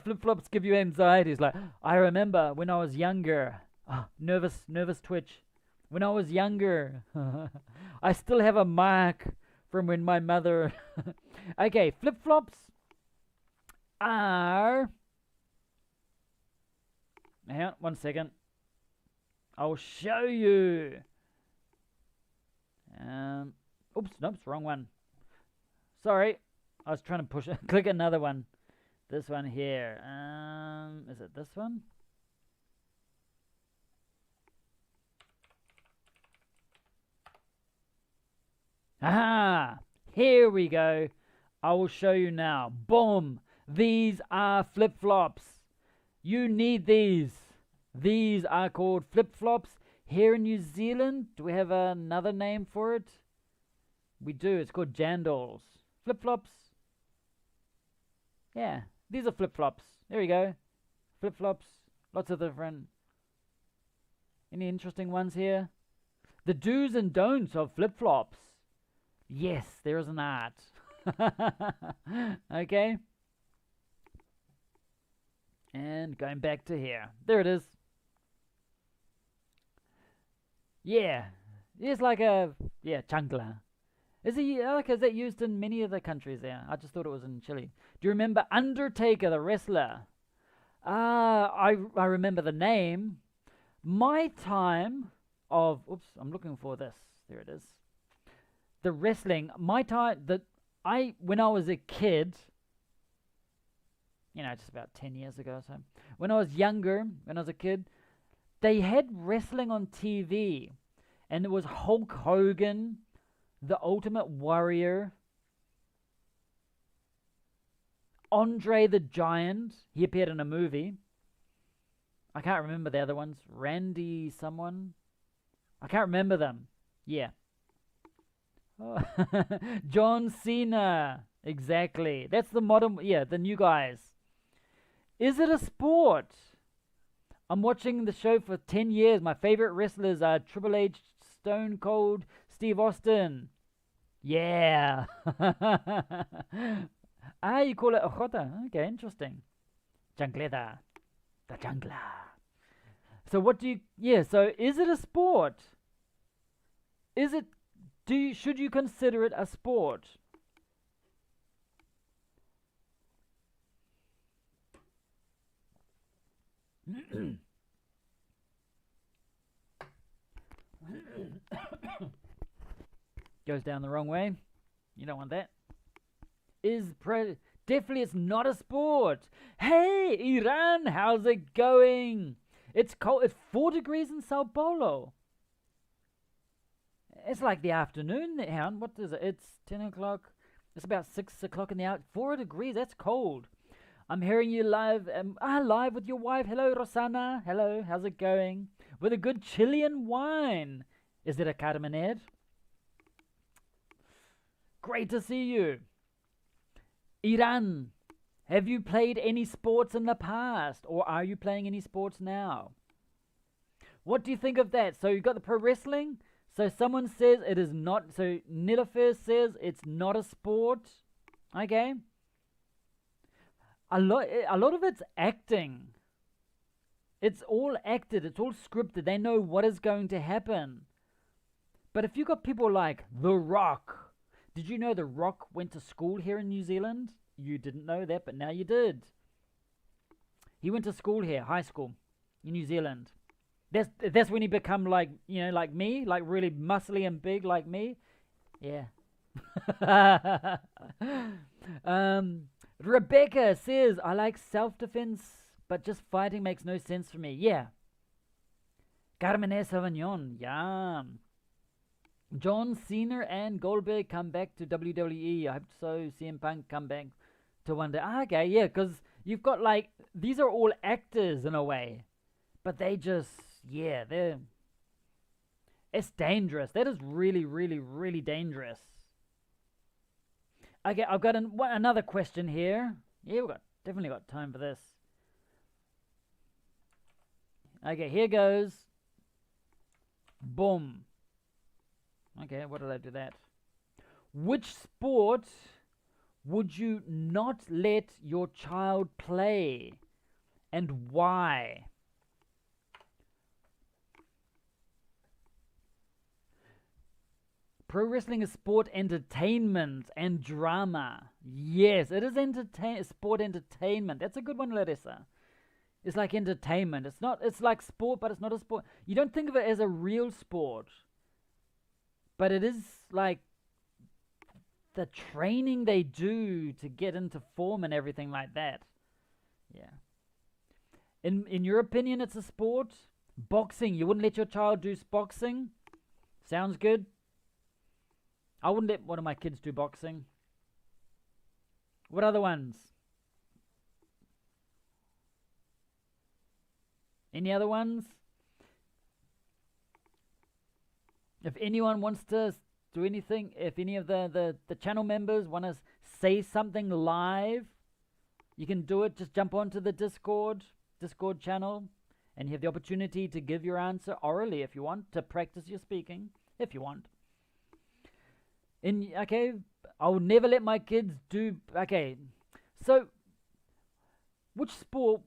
flip-flops give you anxiety. It's like, I remember when I was younger. Nervous twitch. When I was younger. I still have a mark from when my mother... Okay, flip-flops are... Hang on, 1 second. I'll show you. Oops, nope, wrong one. Sorry, I was trying to push it. Click another one. This one here. Is it this one? Aha! Here we go. I will show you now. Boom! These are flip-flops. You need these. These are called flip-flops. Here in New Zealand, do we have another name for it? We do. It's called jandals. Flip-flops. Yeah, these are flip-flops. There we go. Flip-flops. Lots of different. Any interesting ones here? The do's and don'ts of flip-flops. Yes, there is an art. Okay. And going back to here. There it is. Yeah. It's like a, chancla. Is that used in many of the countries there? I just thought it was in Chile. Do you remember Undertaker, the wrestler? I remember the name. My time of, oops, I'm looking for this. There it is. The wrestling, my time, when I was a kid, just about 10 years ago or so, when I was younger, when I was a kid, they had wrestling on TV, and it was Hulk Hogan, the Ultimate Warrior, Andre the Giant. He appeared in a movie. I can't remember the other ones. Randy someone. I can't remember them. Yeah. Oh. John Cena. Exactly. That's the modern, the new guys. Is it a sport? I'm watching the show for 10 years. My favorite wrestlers are Triple H, Stone Cold, Steve Austin. Yeah. You call it ojota. Okay, interesting. Chancleta. The chancla. So what do you... so is it a sport? Should you consider it a sport? Goes down the wrong way. You don't want that. Definitely it's not a sport. Hey, Iran, how's it going? It's cold. It's 4 degrees in Sao Paulo. It's like the afternoon. What is it? It's 10 o'clock. It's about 6 o'clock in the afternoon. 4 degrees. That's cold. I'm hearing you live. Live with your wife. Hello, Rosanna. Hello. How's it going? With a good Chilean wine. Is it a Carmener? Great to see you. Iran, have you played any sports in the past? Or are you playing any sports now? What do you think of that? So you've got the pro wrestling. So someone says it is not. So Nilofer says it's not a sport. Okay. A lot of it's acting. It's all acted. It's all scripted. They know what is going to happen. But if you got people like The Rock, did you know The Rock went to school here in New Zealand? You didn't know that, but now you did. He went to school here, high school, in New Zealand. That's when he become like, like me, like really muscly and big like me. Yeah. Rebecca says, I like self-defense, but just fighting makes no sense for me. Yeah. Carmen Sauvignon. Yeah. John Cena and Goldberg come back to WWE. I hope so. CM Punk come back to one day. Okay, yeah, because you've got like, these are all actors in a way. But they just, it's dangerous. That is really, really, really dangerous. Okay, I've got another question here. Yeah, we've definitely got time for this. Okay, here goes. Boom. Okay, what did I do that? Which sport would you not let your child play, and why? Pro wrestling is sport entertainment and drama. Yes, it is sport entertainment. That's a good one, Larissa. It's like entertainment. It's like sport, but it's not a sport. You don't think of it as a real sport. But it is like the training they do to get into form and everything like that. Yeah. In your opinion, it's a sport? Boxing. You wouldn't let your child do boxing? Sounds good. I wouldn't let one of my kids do boxing. What other ones? Any other ones? If anyone wants to do anything, if any of the channel members want to say something live, you can do it. Just jump onto the Discord channel, and you have the opportunity to give your answer orally if you want, to practice your speaking if you want. Okay, I'll never let my kids do. Okay, so which sport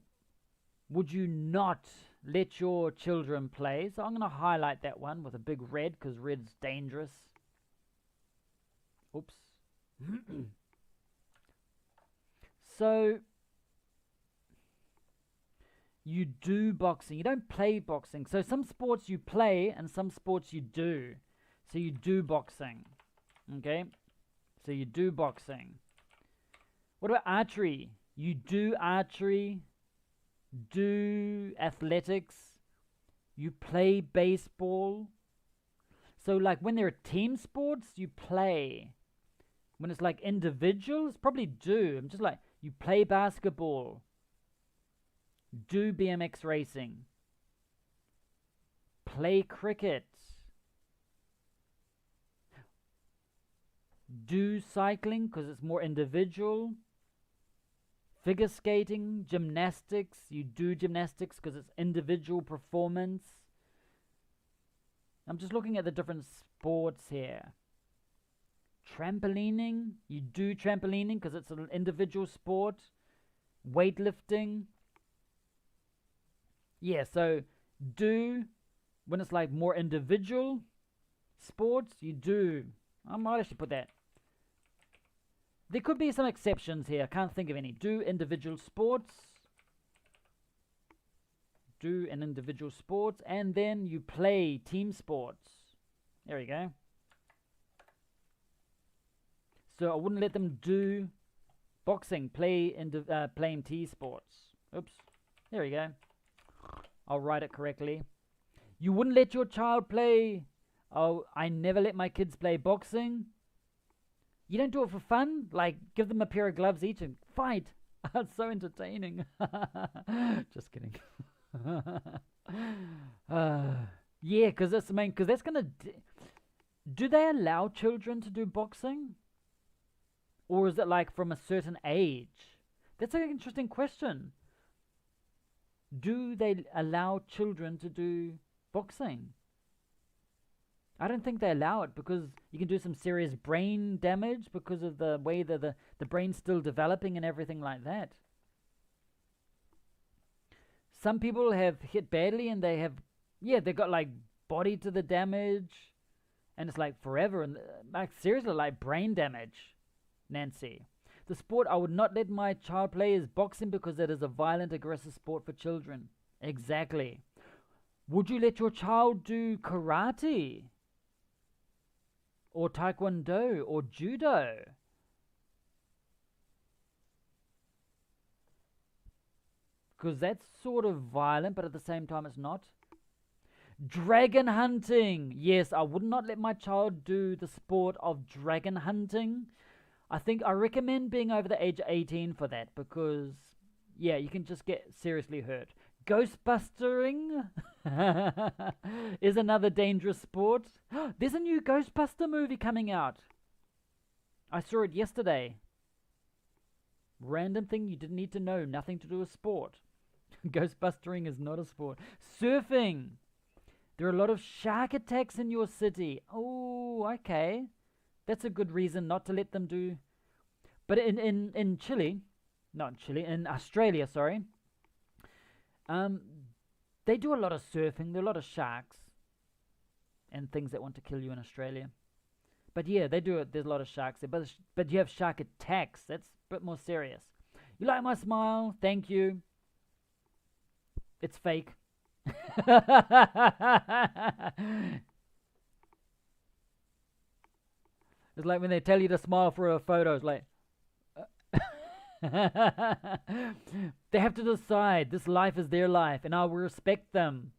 would you not let your children play? So I'm going to highlight that one with a big red, because red's dangerous. Oops. So you do boxing. You don't play boxing. So some sports you play and some sports you do. So you do boxing. Okay? So you do boxing. What about archery? You do archery. Do athletics. You play baseball. So like when there are team sports, you play. When it's like individuals, probably do. I'm just like, you play basketball. Do BMX racing. Play cricket. Do cycling because it's more individual. Figure skating, gymnastics. You do gymnastics because it's individual performance. I'm just looking at the different sports here. Trampolining. You do trampolining because it's an individual sport. Weightlifting. Yeah, so do, when it's like more individual sports, you do. I might actually put that. There could be some exceptions here. I can't think of any. Do individual sports. Do an individual sports. And then you play team sports. There you go. So I wouldn't let them do boxing. Playing team sports. Oops. There you go. I'll write it correctly. You wouldn't let your child play. Oh, I never let my kids play boxing. You don't do it for fun? Like, give them a pair of gloves each and fight. It's so entertaining. Just kidding. Yeah, because that's the main. Because that's gonna. Do they allow children to do boxing, or is it like from a certain age? That's an interesting question. Do they allow children to do boxing? I don't think they allow it because you can do some serious brain damage because of the way that the brain's still developing and everything like that. Some people have hit badly and they got like body to the damage and it's like forever and like seriously like brain damage. Nancy. The sport I would not let my child play is boxing because it is a violent, aggressive sport for children. Exactly. Would you let your child do karate? Or taekwondo? Or judo? Because that's sort of violent, but at the same time it's not. Dragon hunting. Yes, I would not let my child do the sport of dragon hunting. I recommend being over the age of 18 for that because, yeah, you can just get seriously hurt. Ghostbustering is another dangerous sport. There's a new Ghostbuster movie coming out. I saw it yesterday. Random thing you didn't need to know. Nothing to do with sport. Ghostbustering is not a sport. Surfing. There are a lot of shark attacks in your city. Oh, okay. That's a good reason not to let them do. But in Chile, not Chile, in Australia, sorry, they do a lot of surfing. There are a lot of sharks and things that want to kill you in Australia. But yeah, they do it. There's a lot of sharks there. But you have shark attacks. That's a bit more serious. You like my smile? Thank you. It's fake. It's like when they tell you to smile for a photo. It's like they have to decide. This life is their life, and I will respect them.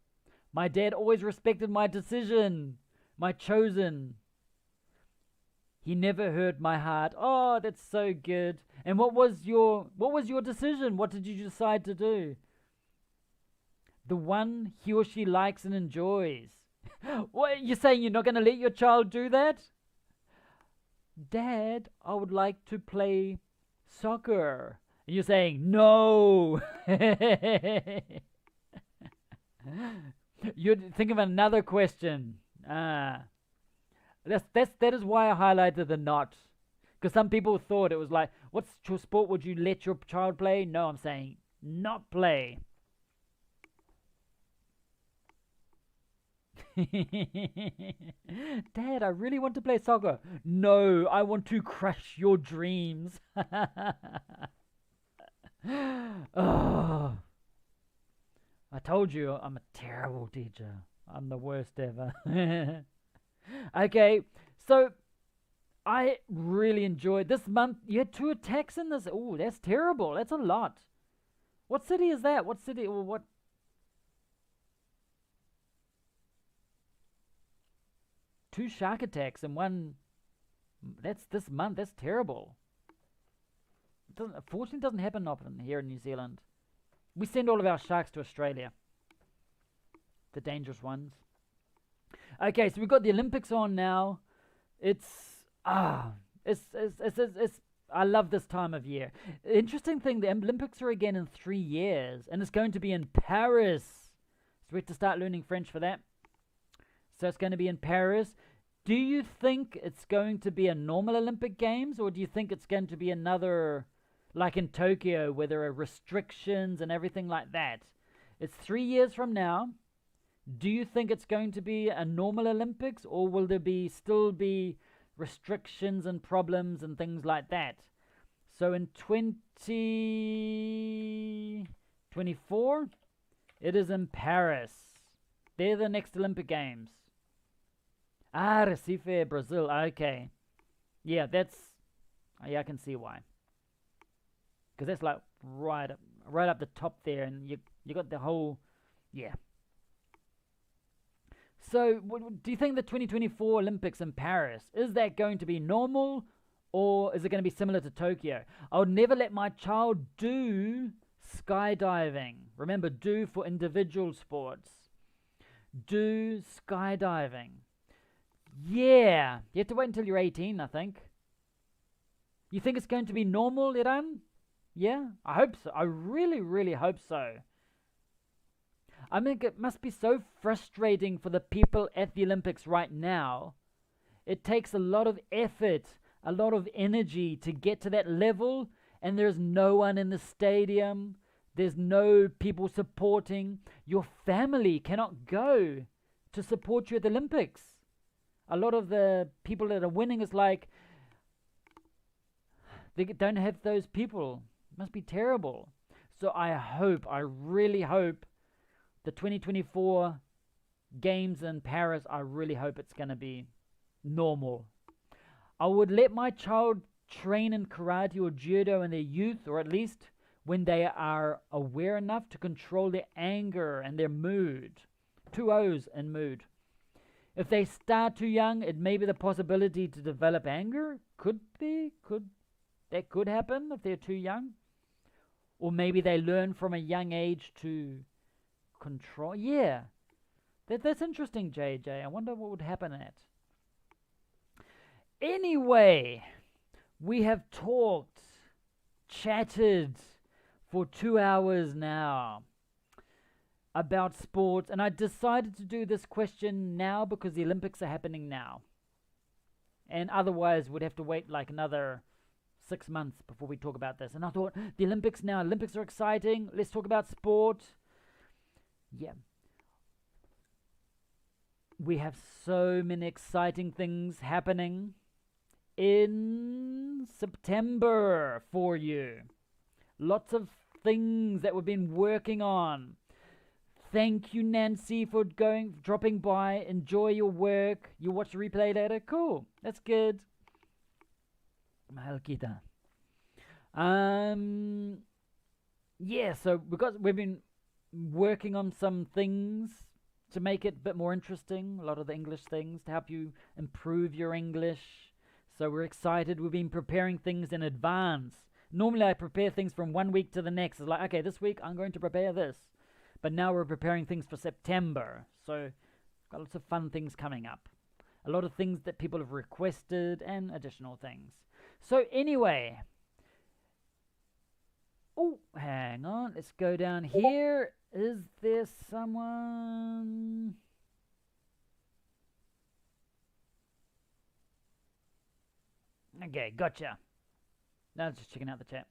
My dad always respected my decision, my chosen. He never hurt my heart. Oh, that's so good. And what was your decision? What did you decide to do? The one he or she likes and enjoys. What, you're saying you're not going to let your child do that? Dad, I would like to play soccer. And you're saying, no. You're thinking of another question. That is why I highlighted the not. Because some people thought it was like, what sport would you let your child play? No, I'm saying not play. Dad, I really want to play soccer. No, I want to crush your dreams. Oh, I told you I'm a terrible teacher. I'm the worst ever. Okay, so I really enjoyed this month. You had 2 attacks in this. Oh, that's terrible. That's a lot. What city is that? What city or what? 2 shark attacks in one. That's this month. That's terrible. Fortunately, doesn't happen often here in New Zealand. We send all of our sharks to Australia. The dangerous ones. Okay, so we've got the Olympics on now. It's I love this time of year. Interesting thing, the Olympics are again in 3 years, and it's going to be in Paris. So we have to start learning French for that. So it's going to be in Paris. Do you think it's going to be a normal Olympic Games, or do you think it's going to be another, like in Tokyo, where there are restrictions and everything like that? It's 3 years from now. Do you think it's going to be a normal Olympics, or will there still be restrictions and problems and things like that? So in 2024, it is in Paris. They're the next Olympic Games. Recife, Brazil. Okay. Yeah, I can see why. Because that's like right up the top there, and you got the whole, yeah. So, do you think the 2024 Olympics in Paris, is that going to be normal, or is it going to be similar to Tokyo? I would never let my child do skydiving. Remember, do for individual sports. Do skydiving. Yeah, you have to wait until you're 18, I think. You think it's going to be normal, Iran? Yeah, I hope so. I really, really hope so. I mean, it must be so frustrating for the people at the Olympics right now. It takes a lot of effort, a lot of energy to get to that level, and there's no one in the stadium. There's no people supporting. Your family cannot go to support you at the Olympics. A lot of the people that are winning is like, they don't have those people. It must be terrible. So I really hope the 2024 games in Paris, I really hope it's going to be normal. I would let my child train in karate or judo in their youth, or at least when they are aware enough to control their anger and their mood. 2 O's in mood. If they start too young, it may be the possibility to develop anger. That could happen if they're too young. Or maybe they learn from a young age to control. Yeah, that's interesting, JJ. I wonder what would happen at. Anyway, we have talked, chatted for 2 hours now about sports, and I decided to do this question now because the Olympics are happening now. And otherwise, we'd have to wait like another 6 months before we talk about this. And I thought, the Olympics now, Olympics are exciting. Let's talk about sport. Yeah. We have so many exciting things happening in September for you. Lots of things that we've been working on. Thank you, Nancy, for dropping by. Enjoy your work. You watch the replay later? Cool. That's good. Malkita. Yeah, so we've been working on some things to make it a bit more interesting. A lot of the English things to help you improve your English. So we're excited. We've been preparing things in advance. Normally I prepare things from 1 week to the next. It's like, okay, this week I'm going to prepare this. But now we're preparing things for September. So got lots of fun things coming up. A lot of things that people have requested and additional things. So anyway. Oh, hang on. Let's go down here. Is there someone? Okay, gotcha. Now just checking out the chat.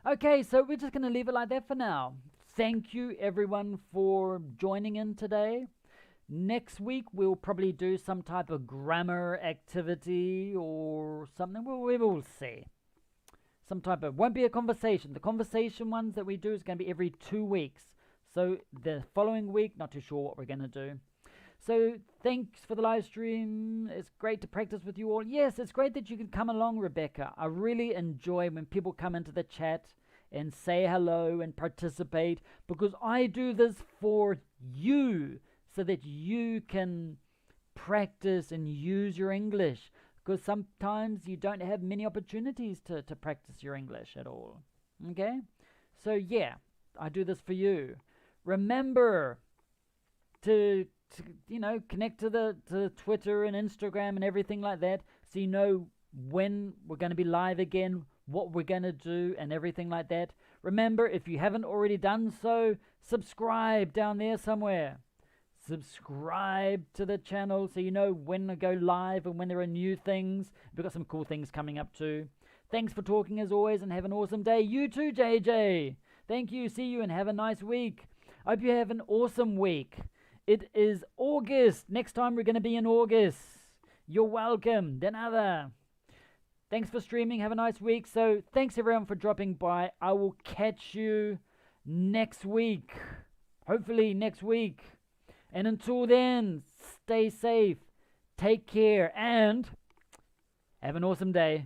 Okay, so we're just going to leave it like that for now. Thank you, everyone, for joining in today. Next week, we'll probably do some type of grammar activity or something. We will see. Some type of, won't be a conversation. The conversation ones that we do is going to be every 2 weeks. So the following week, not too sure what we're going to do. So thanks for the live stream. It's great to practice with you all. Yes, it's great that you can come along, Rebecca. I really enjoy when people come into the chat and say hello and participate, because I do this for you so that you can practice and use your English, because sometimes you don't have many opportunities to practice your English at all. Okay? So yeah, I do this for you. Remember to connect to the Twitter and Instagram and everything like that, so you know when we're going to be live again, what we're going to do and everything like that. Remember, if you haven't already done so, subscribe down there somewhere. Subscribe to the channel so you know when I go live and when there are new things. We've got some cool things coming up too. Thanks for talking as always, and have an awesome day. You too, JJ. Thank you. See you and have a nice week. I hope you have an awesome week. It is August. Next time we're going to be in August. You're welcome. De nada. Thanks for streaming. Have a nice week. So thanks everyone for dropping by. I will catch you next week. Hopefully next week. And until then, stay safe, take care, and have an awesome day.